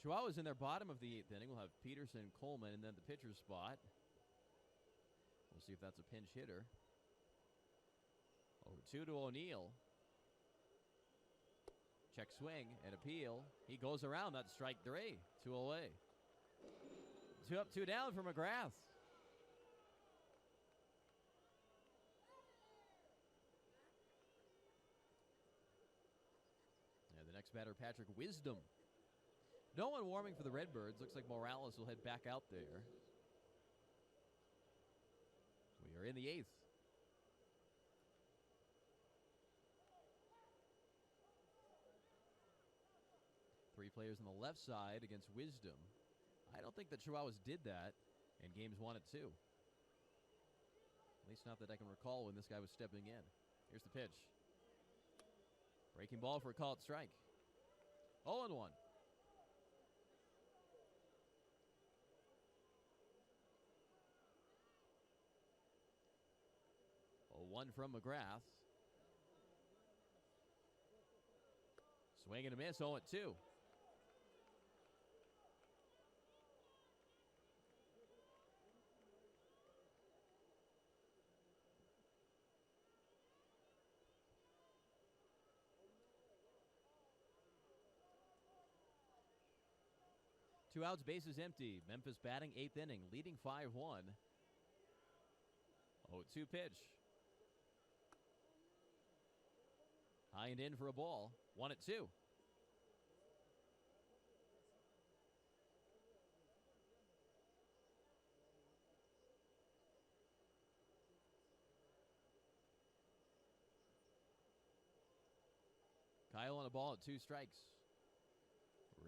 Chihuahuas in their bottom of the 8th inning. We'll have Peterson, Coleman, and then the pitcher's spot. We'll see if that's a pinch hitter. 0-2 to O'Neill. Check swing and appeal. He goes around. That's strike 3. 2 away. 2 up, 2 down for McGrath. And the next batter, Patrick Wisdom. No one warming for the Redbirds. Looks like Morales will head back out there. We are in the 8th. Three players on the left side against Wisdom. I don't think the Chihuahuas did that in games 1 and 2. At least not that I can recall when this guy was stepping in. Here's the pitch. Breaking ball for a called strike. 0-1. 0-1 from McGrath. Swing and a miss, 0-2. Two outs, bases empty. Memphis batting 8th inning, leading 5-1. 0-2 pitch. High and in for a ball. 1-2. Kyle on a ball at 2 strikes.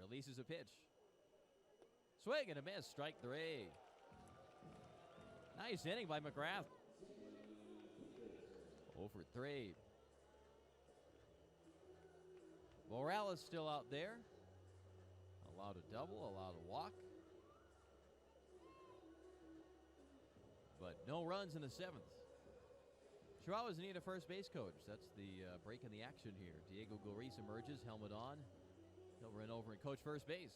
Releases a pitch. Swing and a miss. Strike 3. Nice inning by McGrath. 0-3. Morales still out there. Allowed a double, allowed a walk. But no runs in the 7th. Chihuahuas need a first base coach. That's the break in the action here. Diego Goris emerges, helmet on. He'll run over and coach first base.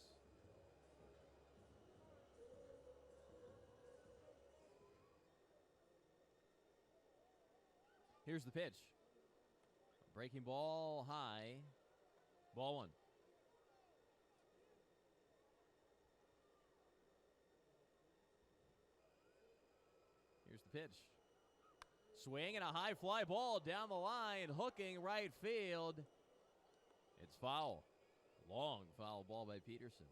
Here's the pitch. Breaking ball high. Ball one. Here's the pitch. Swing and a high fly ball down the line, hooking right field. It's foul. Long foul ball by Peterson.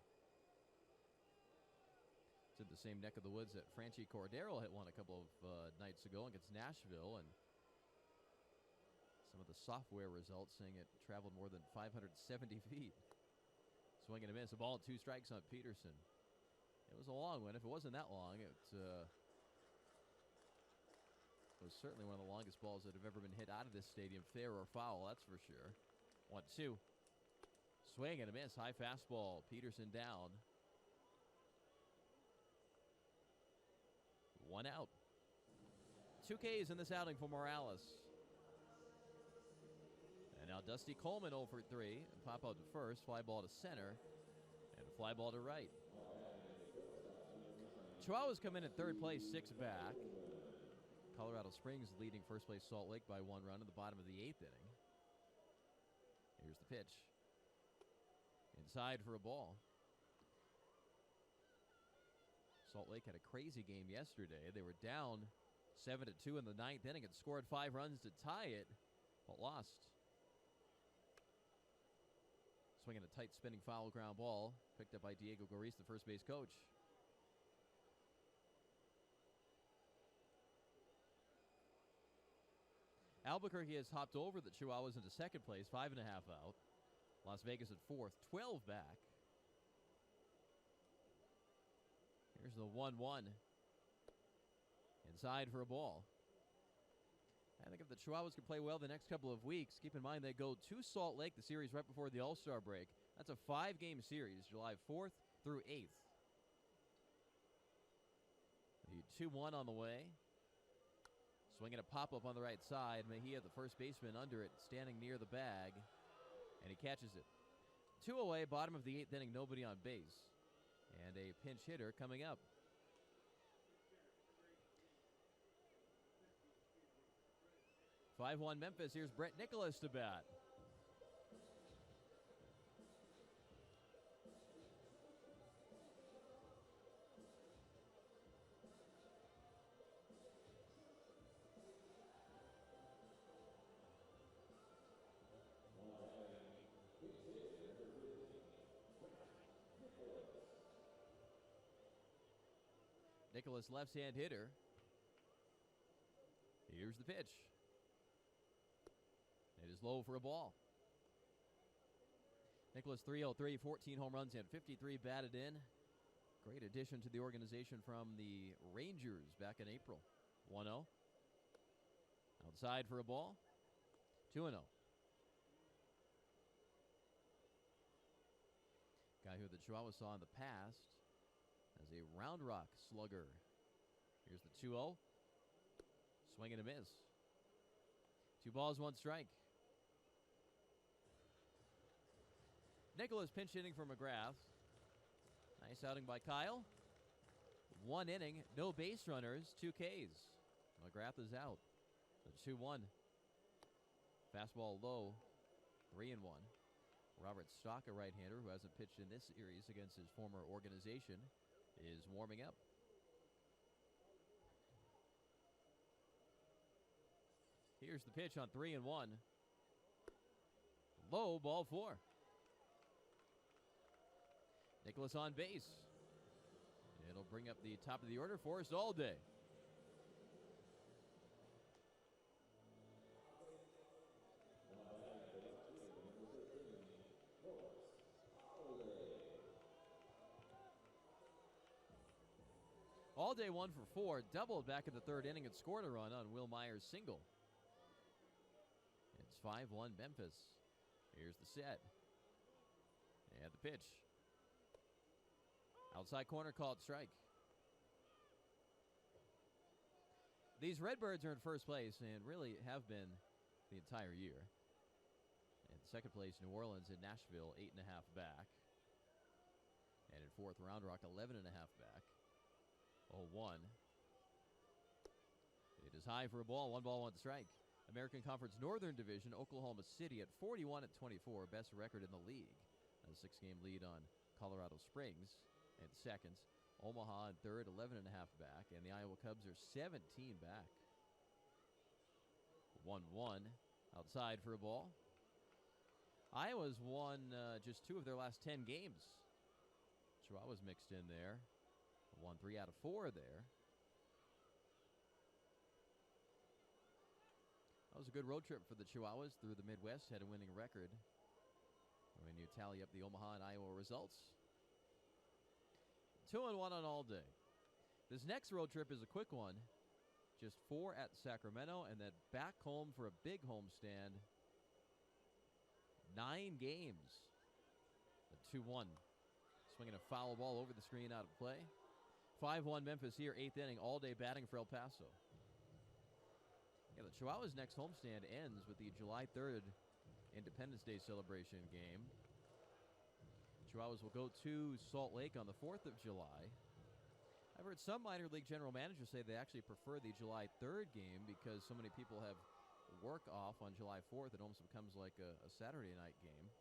It's in the same neck of the woods that Franchi Cordero hit one a couple of nights ago against Nashville, and some of the software results saying it traveled more than 570 feet. Swing and a miss. A ball and 2 strikes on Peterson. It was a long one. If it wasn't that long, it was certainly one of the longest balls that have ever been hit out of this stadium, fair or foul, that's for sure. 1-2. Swing and a miss. High fastball. Peterson down. 1 out. 2 Ks in this outing for Morales. And now Dusty Coleman 0 for 3. Pop out to first. Fly ball to center. And fly ball to right. Chihuahuas come in at third place, 6 back. Colorado Springs leading first place Salt Lake by 1 run at the bottom of the 8th inning. Here's the pitch. Inside for a ball. Salt Lake had a crazy game yesterday. They were down 7-2 in the 9th inning and scored 5 runs to tie it, but lost. Swinging a tight spinning foul ground ball. Picked up by Diego Goris, the first base coach. Albuquerque has hopped over the Chihuahuas into second place, 5.5 out. Las Vegas at 4th, 12 back. Here's the 1-1. Inside for a ball. I think if the Chihuahuas can play well the next couple of weeks, keep in mind they go to Salt Lake, the series right before the All-Star break. That's a 5-game series, July 4th through 8th. The 2-1 on the way. Swinging a pop-up on the right side. Mejia, the first baseman, under it, standing near the bag. And he catches it. 2 away, bottom of the 8th inning, nobody on base. And a pinch hitter coming up. (5-1) Memphis. Here's Brett Nicholas to bat. Nicholas, left-hand hitter. Here's the pitch. It is low for a ball. Nicholas 303, 14 home runs and 53 batted in. Great addition to the organization from the Rangers back in April. 1-0. Outside for a ball. 2-0. Guy who the Chihuahuas saw in the past as a Round Rock slugger. Here's the 2-0. Swing and a miss. 2 balls, 1 strike. Nicholas pinch hitting for McGrath. Nice outing by Kyle. 1 inning, no base runners, 2 Ks. McGrath is out. The 2-1. Fastball low, 3-1. Robert Stock, a right-hander who hasn't pitched in this series against his former organization, is warming up. Here's the pitch on 3-1. Low, ball 4. Nicholas on base. It'll bring up the top of the order for us all day. All day 1 for 4, doubled back in the 3rd inning and scored a run on Will Myers' single. It's 5-1 Memphis. Here's the set. And the pitch. Outside corner called strike. These Redbirds are in first place and really have been the entire year. In second place, New Orleans and Nashville, 8.5 back. And in fourth, Round Rock, 11.5 back. 0-1. It is high for a ball, 1 strike. American Conference Northern Division, Oklahoma City at 41-24, best record in the league. A 6-game lead on Colorado Springs in second. Omaha in third, 11.5 back, and the Iowa Cubs are 17 back. 1-1 outside for a ball. Iowa's won just 2 of their last 10 games. Chihuahuas mixed in there. Won 3 out of 4 there. That was a good road trip for the Chihuahuas through the Midwest, had a winning record when you tally up the Omaha and Iowa results. 2-1 on all day. This next road trip is a quick one. Just 4 at Sacramento and then back home for a big homestand. 9 games. A 2-1. Swinging a foul ball over the screen out of play. 5-1 Memphis here, 8th inning, all day batting for El Paso. Yeah, the Chihuahuas' next homestand ends with the July 3rd Independence Day celebration game. Chihuahuas will go to Salt Lake on the 4th of July. I've heard some minor league general managers say they actually prefer the July 3rd game because so many people have work off on July 4th. It almost becomes like a Saturday night game.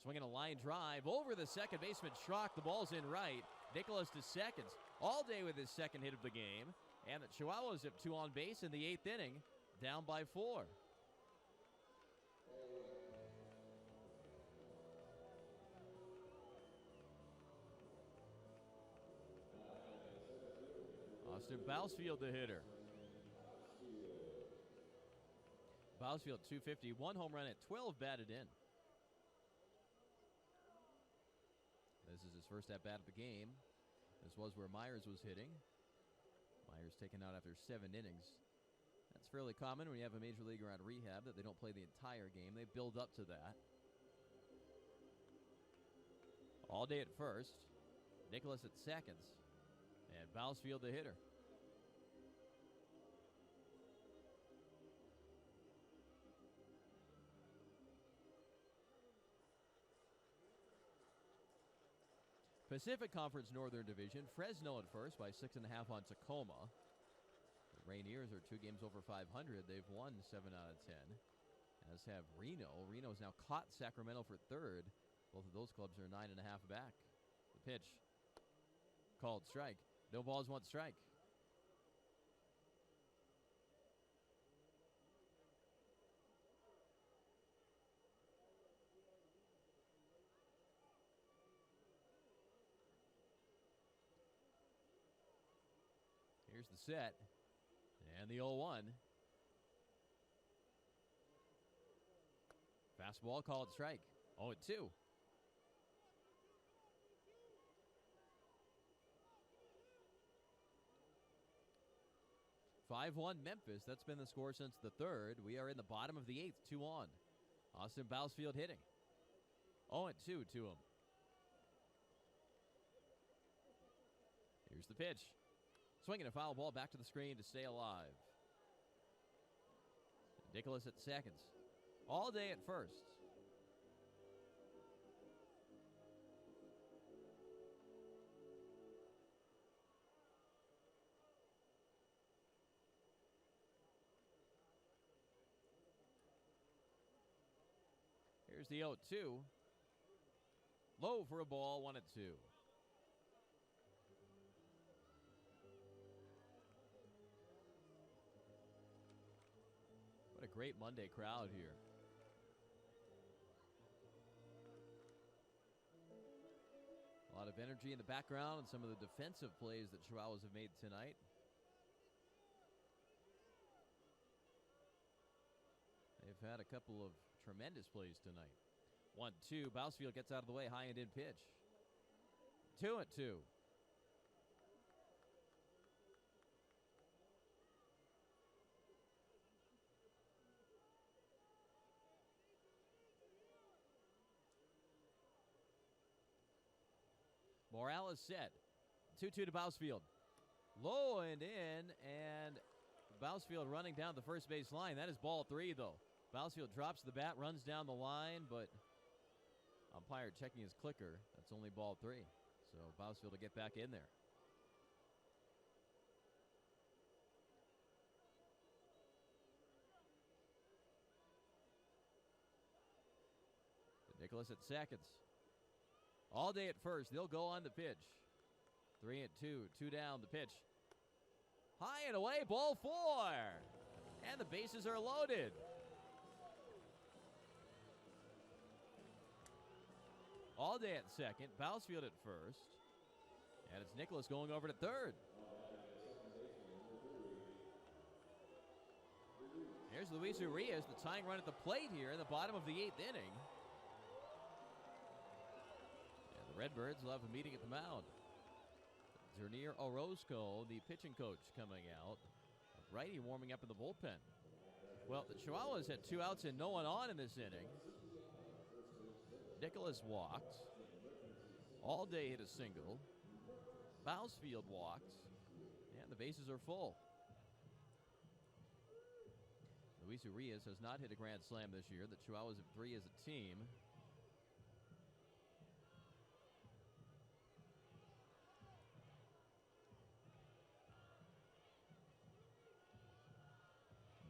Swinging a line drive over the second baseman, Schrock. The ball's in right. Nicholas to seconds. All day with his second hit of the game. And the Chihuahuas have 2 on base in the 8th inning, down by 4. Austin Bousfield, the hitter. Bousfield, 250, 1 home run at 12 batted in. This is his first at-bat of the game. This was where Myers was hitting. Myers taken out after 7 innings. That's fairly common when you have a major leaguer on rehab that they don't play the entire game. They build up to that. All day at first. Nicholas at seconds. And Bousfield the hitter. Pacific Conference Northern Division, Fresno at first by 6.5 on Tacoma. The Rainiers are 2 games over 500. They've won 7 out of 10. As have Reno. Reno's now caught Sacramento for third. Both of those clubs are 9.5 back. The pitch. Called strike. No balls, 1 strike. Here's the set. And the 0-1. Fastball called strike. 0-2. (5-1) Memphis. That's been the score since the 3rd. We are in the bottom of the 8th. 2 on. Austin Bousfield hitting. 0-2 to him. Here's the pitch. Swinging a foul ball back to the screen to stay alive. Nicholas at seconds. All day at first. Here's the 0-2. Low for a ball, 1-2. What a great Monday crowd here. A lot of energy in the background and some of the defensive plays that Chihuahuas have made tonight. They've had a couple of tremendous plays tonight. 1-2. Bousfield gets out of the way. High and in pitch. 2-2. Morales set. 2-2 to Bousfield. Low and in, and Bousfield running down the first base line. That is ball 3, though. Bousfield drops the bat, runs down the line, but umpire checking his clicker. That's only ball 3. So Bousfield will get back in there. Nicholas at seconds. All day at first. They'll go on the pitch. 3-2. 2 down. The pitch. High and away. Ball 4. And the bases are loaded. All day at second. Bousfield at first. And it's Nicholas going over to third. Here's Luis Urias, the tying run at the plate here in the bottom of the 8th inning. And the Redbirds will have a meeting at the mound. Randy Arozarena, the pitching coach, coming out. Righty warming up in the bullpen. Well, the Chihuahuas had 2 outs and no one on in this inning. Nicholas walked. All day hit a single. Bousfield walked. And the bases are full. Luis Urias has not hit a grand slam this year. The Chihuahuas have 3 as a team.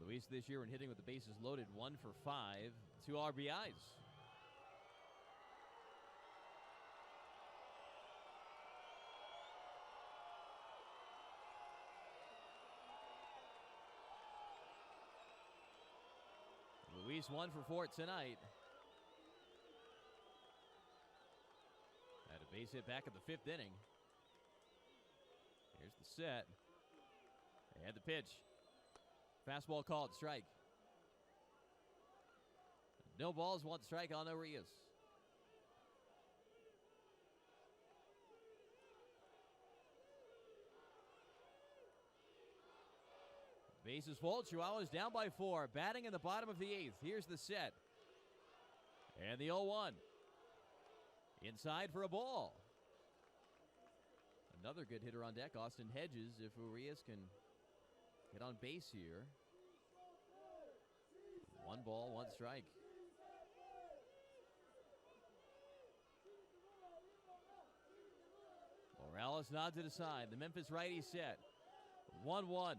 Luis this year in hitting with the bases loaded, 1 for 5, 2 RBIs. Luis 1 for 4 tonight. Had a base hit back in the 5th inning. Here's the set. And the pitch. Fastball called, strike. No balls, 1 strike on Urias. Bases full, Chihuahuas down by 4. Batting in the bottom of the 8th. Here's the set. And the 0-1. Inside for a ball. Another good hitter on deck, Austin Hedges, if Urias can get on base here. 1 ball, 1 strike. Morales nods it aside. The Memphis righty set. 1-1.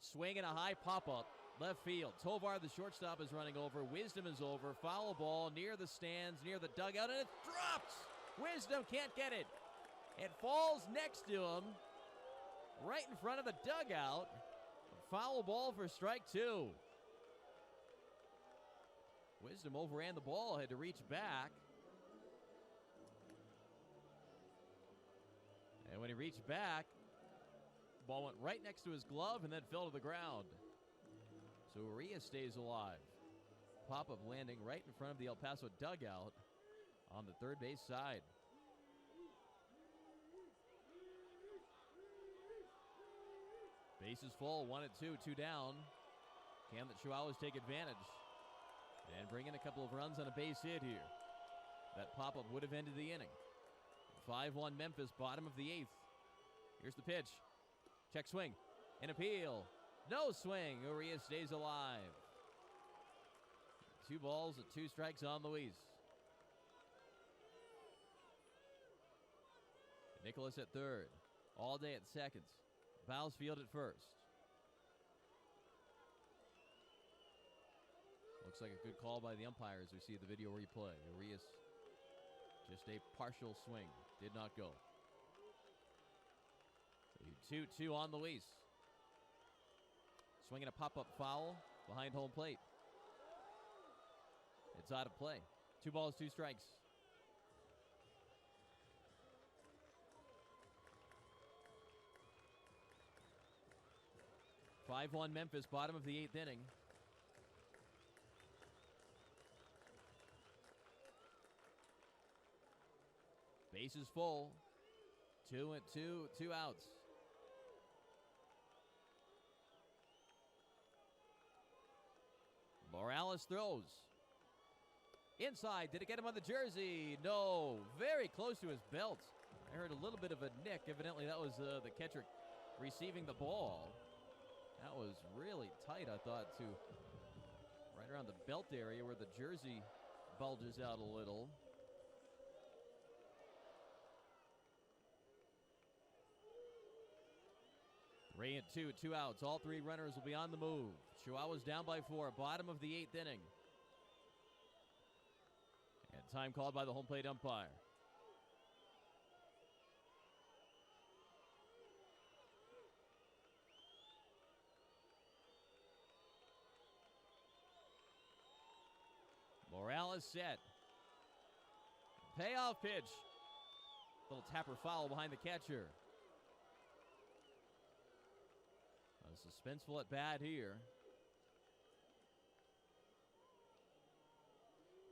Swing and a high pop-up. Left field. Tovar, the shortstop, is running over. Wisdom is over. Foul ball near the stands, near the dugout, and it drops. Wisdom can't get it. It falls next to him, right in front of the dugout. Foul ball for strike 2. Wisdom overran the ball, had to reach back. And when he reached back, the ball went right next to his glove and then fell to the ground. So Urias stays alive. Pop-up landing right in front of the El Paso dugout on the third base side. Bases full, 1-2, 2 down. Can the Chihuahuas take advantage and bring in a couple of runs on a base hit here? That pop-up would have ended the inning. 5-1 Memphis, bottom of the 8th. Here's the pitch. Check swing. An appeal. No swing. Urias stays alive. 2 balls and 2 strikes on Luis. Nicholas at third. All day at seconds. Bousfield at first. Looks like a good call by the umpires. We see the video replay. Urias just a partial swing. Did not go. 2-2 on Luis. Swinging a pop-up foul behind home plate. It's out of play. 2 balls, 2 strikes. (5-1) Memphis, bottom of the 8th inning. Bases full. 2-2, 2 outs. Morales throws. Inside, did it get him on the jersey? No, very close to his belt. I heard a little bit of a nick. Evidently that was the catcher receiving the ball. That was really tight, I thought, to right around the belt area where the jersey bulges out a little. Three and two outs. All three runners will be on the move. Chihuahuas down by 4, bottom of the 8th inning. And time called by the home plate umpire. Morales set. Payoff pitch. Little tapper foul behind the catcher. A suspenseful at bat here.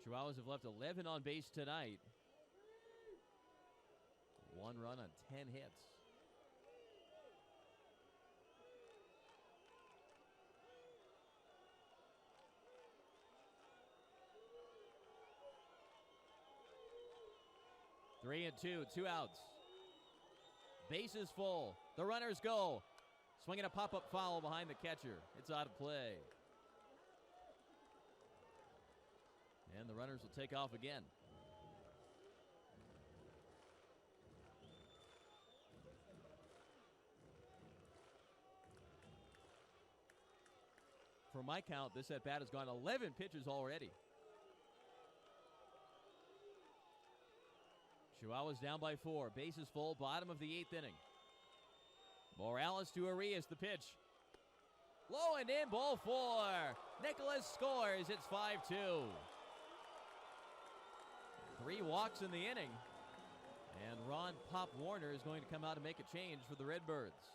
Chihuahuas have left 11 on base tonight. 1 run on 10 hits. Three and two outs. Bases full. The runners go. Swinging a pop-up foul behind the catcher. It's out of play. And the runners will take off again. For my count, this at-bat has gone 11 pitches already. Chihuahuas down by 4. Bases full, bottom of the 8th inning. Morales to Arias, the pitch. Low and in, ball 4. Nicholas scores. It's 5-2. 3 walks in the inning. And Ron Pop Warner is going to come out and make a change for the Redbirds.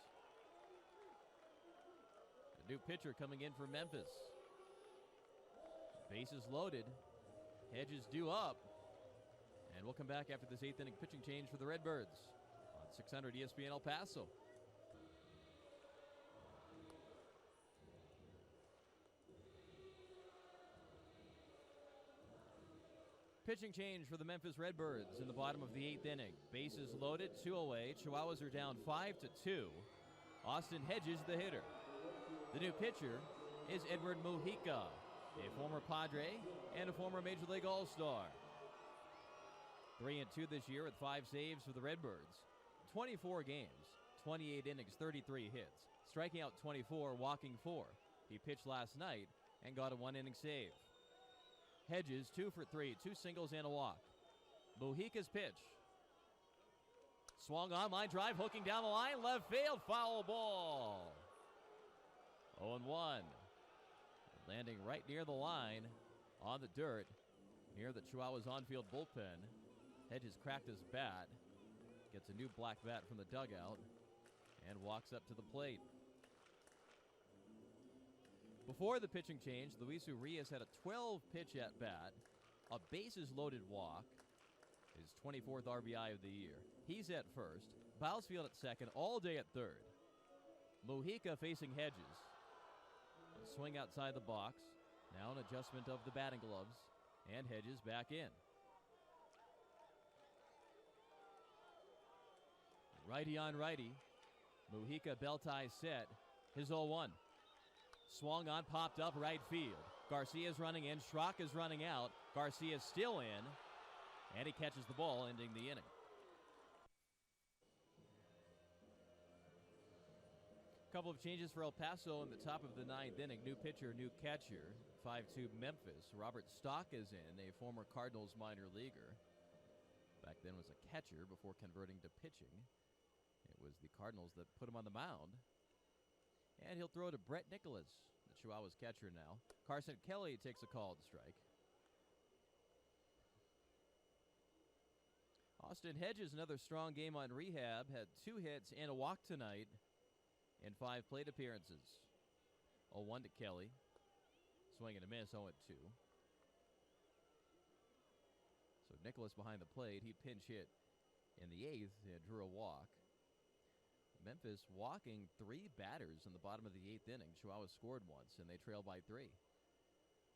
A new pitcher coming in for Memphis. Bases loaded. Hedges due up. And we'll come back after this 8th inning pitching change for the Redbirds on 600 ESPN El Paso. Pitching change for the Memphis Redbirds in the bottom of the 8th inning. Bases loaded, 2 away. Chihuahuas are down 5-2. Austin Hedges, the hitter. The new pitcher is Edward Mujica, a former Padre and a former Major League All-Star. 3 and 2 this year with 5 saves for the Redbirds. 24 games, 28 innings, 33 hits. Striking out 24, walking 4. He pitched last night and got a 1-inning save. Hedges 2 for 3, 2 singles and a walk. Mujica's pitch. Swung on, line drive, hooking down the line, left field, foul ball. 0-1. Landing right near the line on the dirt near the Chihuahuas on-field bullpen. Hedges cracked his bat, gets a new black bat from the dugout, and walks up to the plate. Before the pitching change, Luis Urias had a 12-pitch at-bat, a bases-loaded walk, his 24th RBI of the year. He's at first, Bousfield at second, all day at third. Mujica facing Hedges. A swing outside the box, now an adjustment of the batting gloves, and Hedges back in. Righty on righty. Mujica belt tie set. His 0-1. Swung on, popped up right field. Garcia's running in. Schrock is running out. Garcia's still in. And he catches the ball, ending the inning. Couple of changes for El Paso in the top of the 9th inning. New pitcher, new catcher. 5-2 Memphis. Robert Stock is in, a former Cardinals minor leaguer. Back then was a catcher before converting to pitching. It was the Cardinals that put him on the mound. And he'll throw to Brett Nicholas, the Chihuahuas catcher now. Carson Kelly takes a called strike. Austin Hedges, another strong game on rehab, had 2 hits and a walk tonight in 5 plate appearances. 0-1 to Kelly. Swing and a miss, 0-2. So Nicholas behind the plate. He pinch hit in the 8th and drew a walk. Memphis walking 3 batters in the bottom of the 8th inning. Chihuahuas scored once, and they trail by 3.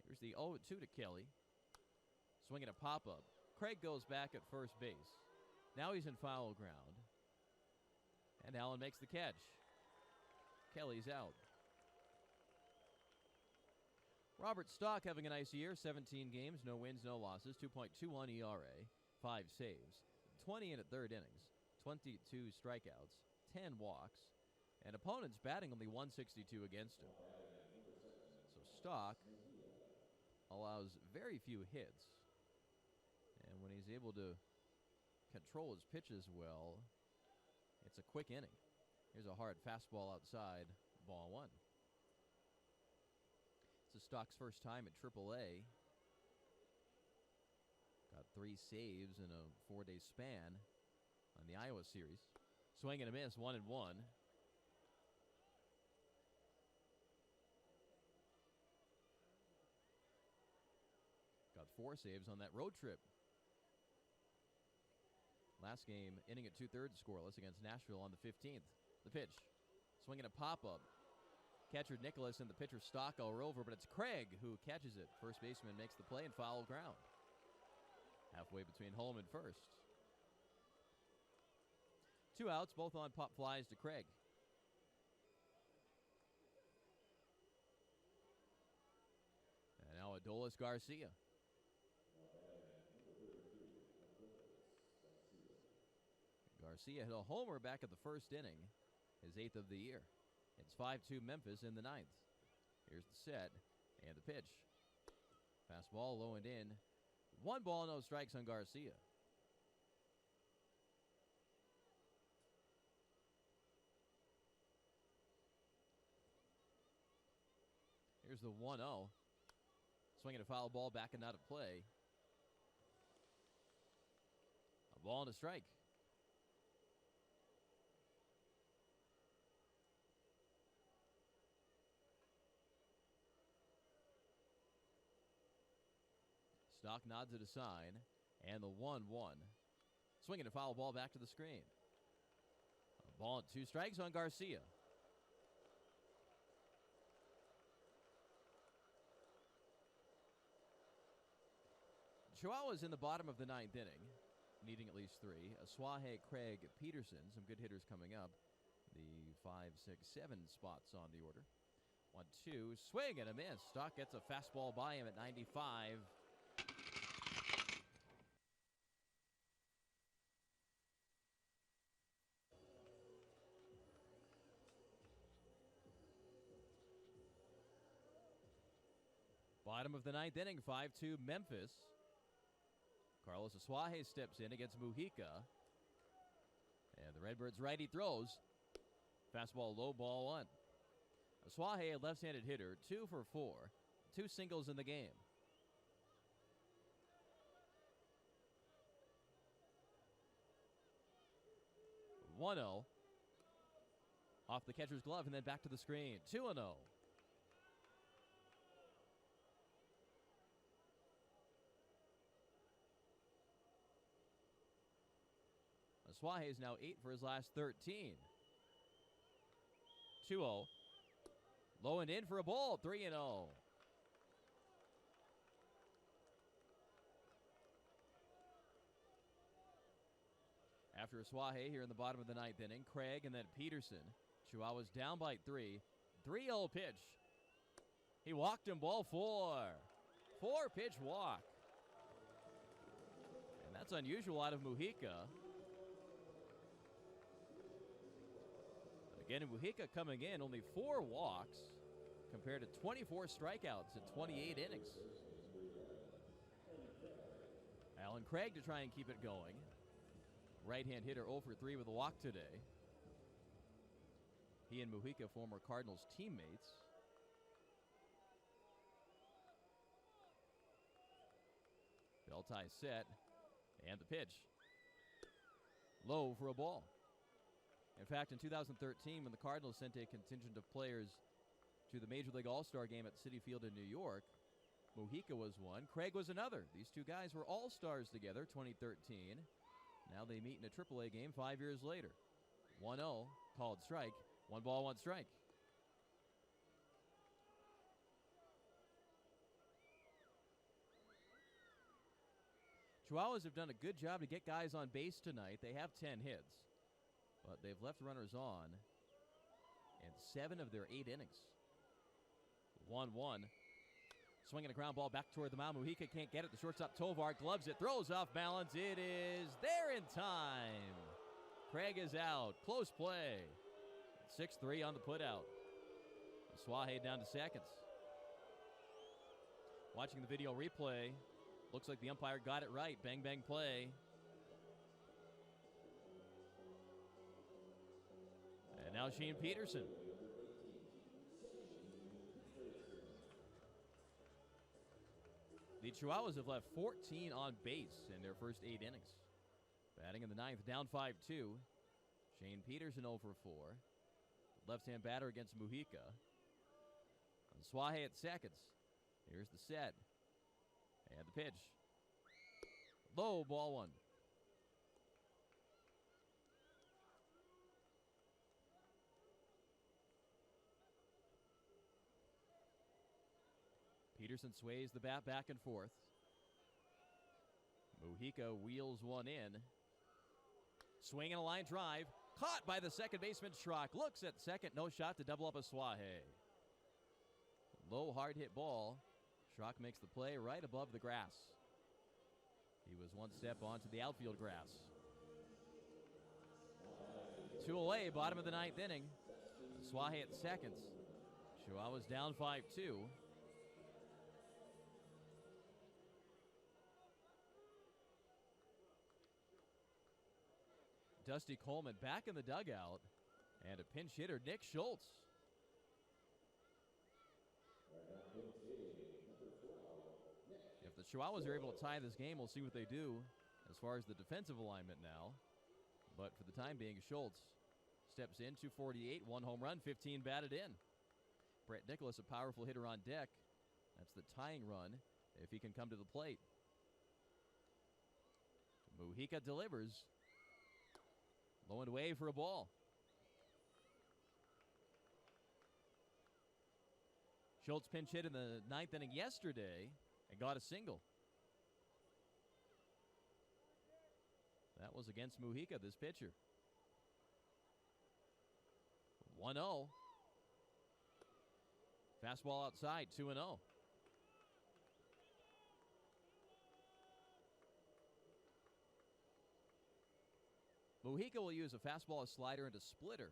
Here's the 0-2 to Kelly. Swinging a pop-up. Craig goes back at first base. Now he's in foul ground. And Allen makes the catch. Kelly's out. Robert Stock having a nice year. 17 games, no wins, no losses. 2.21 ERA, 5 saves. 20 in at third innings. 22 strikeouts, 10 walks. And opponents batting only 162 against him. So Stock allows very few hits. And when he's able to control his pitches well, it's a quick inning. Here's a hard fastball outside, ball 1. This is Stock's first time at AAA. Got 3 saves in a 4-day span on the Iowa series. Swing and a miss, 1-1. Got 4 saves on that road trip. Last game, inning at 2/3 scoreless against Nashville on the 15th. The pitch, swinging a pop-up. Catcher Nicholas and the pitcher Stock are over, but it's Craig who catches it. First baseman makes the play in foul ground. Halfway between home and first. 2 outs, both on pop flies to Craig. And now Adolis Garcia. Garcia hit a homer back at the first inning, his 8th of the year. It's 5-2 Memphis in the 9th. Here's the set and the pitch. Fastball low and in. 1 ball, no strikes on Garcia. Here's the 1-0. Swinging a foul ball back and out of play. A ball and a strike. Stock nods it aside, and the 1-1. Swinging a foul ball back to the screen. A ball and 2 strikes on Garcia. Chihuahuas in the bottom of the 9th inning, needing at least 3. Aswahe, Craig, Peterson, some good hitters coming up. The 5, 6, 7 spots on the order. 1-2, swing and a miss. Stock gets a fastball by him at 95. Bottom of the 9th inning, 5-2 Memphis. Carlos Aswahe steps in against Mujica. And the Redbirds righty throws. Fastball low, ball 1. Aswahe, a left-handed hitter, 2 for 4. 2 singles in the game. One 0 off the catcher's glove and then back to the screen. 2-0. Aswahe is now 8 for his last 13. 2-0. Low and in for a ball. 3-0. After Aswahe here in the bottom of the 9th inning, Craig and then Peterson. Chihuahuas down by 3. 3-0 pitch. He walked him, ball 4. 4-pitch walk. And that's unusual out of Mujica. Again, Mujica coming in, only 4 walks compared to 24 strikeouts in 28 innings. Alan Craig to try and keep it going. Right-hand hitter 0 for 3 with a walk today. He and Mujica, former Cardinals teammates. Bell tie set, and the pitch. Low for a ball. In fact, in 2013, when the Cardinals sent a contingent of players to the Major League All-Star game at Citi Field in New York, Mujica was one, Craig was another. These two guys were all-stars together, 2013. Now they meet in a AAA game 5 years later. 1-0, called strike. 1 ball, 1 strike. Chihuahuas have done a good job to get guys on base tonight. They have 10 hits, but they've left runners on in 7 of their 8 innings. 1-1. Swinging a ground ball back toward the mound. Mujica can't get it. The shortstop Tovar gloves it, throws off balance. It is there in time. Craig is out. Close play. 6-3 on the putout. Suaje down to seconds. Watching the video replay, looks like the umpire got it right. Bang, bang play. And now Shane Peterson. The Chihuahuas have left 14 on base in their first 8 innings. Batting in the 9th, down 5-2. Shane Peterson 0 for 4. Left-hand batter against Mujica. And Suaje at seconds. Here's the set. And the pitch. Low, ball 1. Peterson sways the bat back and forth. Mujica wheels one in. Swinging a line drive. Caught by the second baseman, Schrock. Looks at second, no shot to double up a Suaje. Low, hard hit ball. Schrock makes the play right above the grass. He was one step onto the outfield grass. 2 away, bottom of the 9th inning. Suaje at seconds. Chihuahuas down 5-2. Dusty Coleman back in the dugout. And a pinch hitter, Nick Schultz. If the Chihuahuas are able to tie this game, we'll see what they do as far as the defensive alignment now. But for the time being, Schultz steps in, 248, 1 home run, 15 batted in. Brett Nicholas, a powerful hitter on deck. That's the tying run if he can come to the plate. Mujica delivers. Low and away for a ball. Schultz pinch hit in the 9th inning yesterday and got a single. That was against Mujica, this pitcher. 1-0. Fastball outside, 2-0. Mujica will use a fastball, a slider, and a splitter.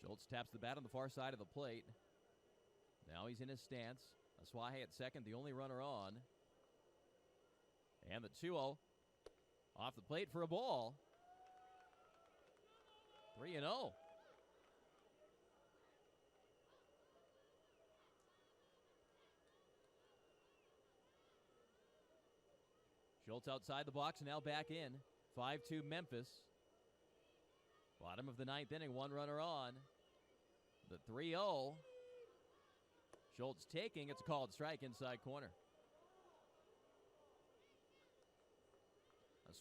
Schultz taps the bat on the far side of the plate. Now he's in his stance. Suaje at second, the only runner on. And the 2-0 off the plate for a ball. 3-0. Schultz outside the box, now back in. 5-2 Memphis. Bottom of the 9th inning, 1 runner on. The 3-0. Schultz taking, it's a called strike inside corner.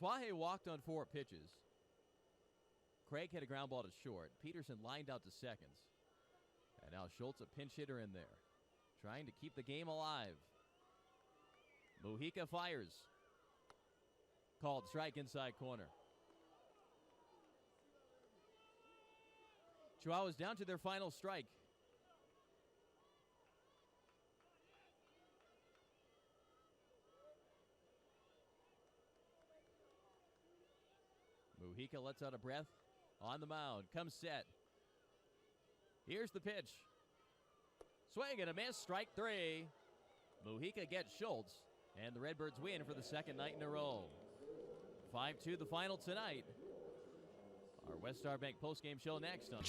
Suaje walked on 4 pitches. Craig hit a ground ball to short. Peterson lined out to seconds. And now Schultz, a pinch hitter in there, trying to keep the game alive. Mujica fires. Called strike inside corner. Chihuahuas down to their final strike. Mujica lets out a breath on the mound. Comes set. Here's the pitch. Swing and a miss. Strike 3. Mujica gets Schultz. And the Redbirds win for the second night in a row. 5-2 the final tonight. Our West Star Bank postgame show next on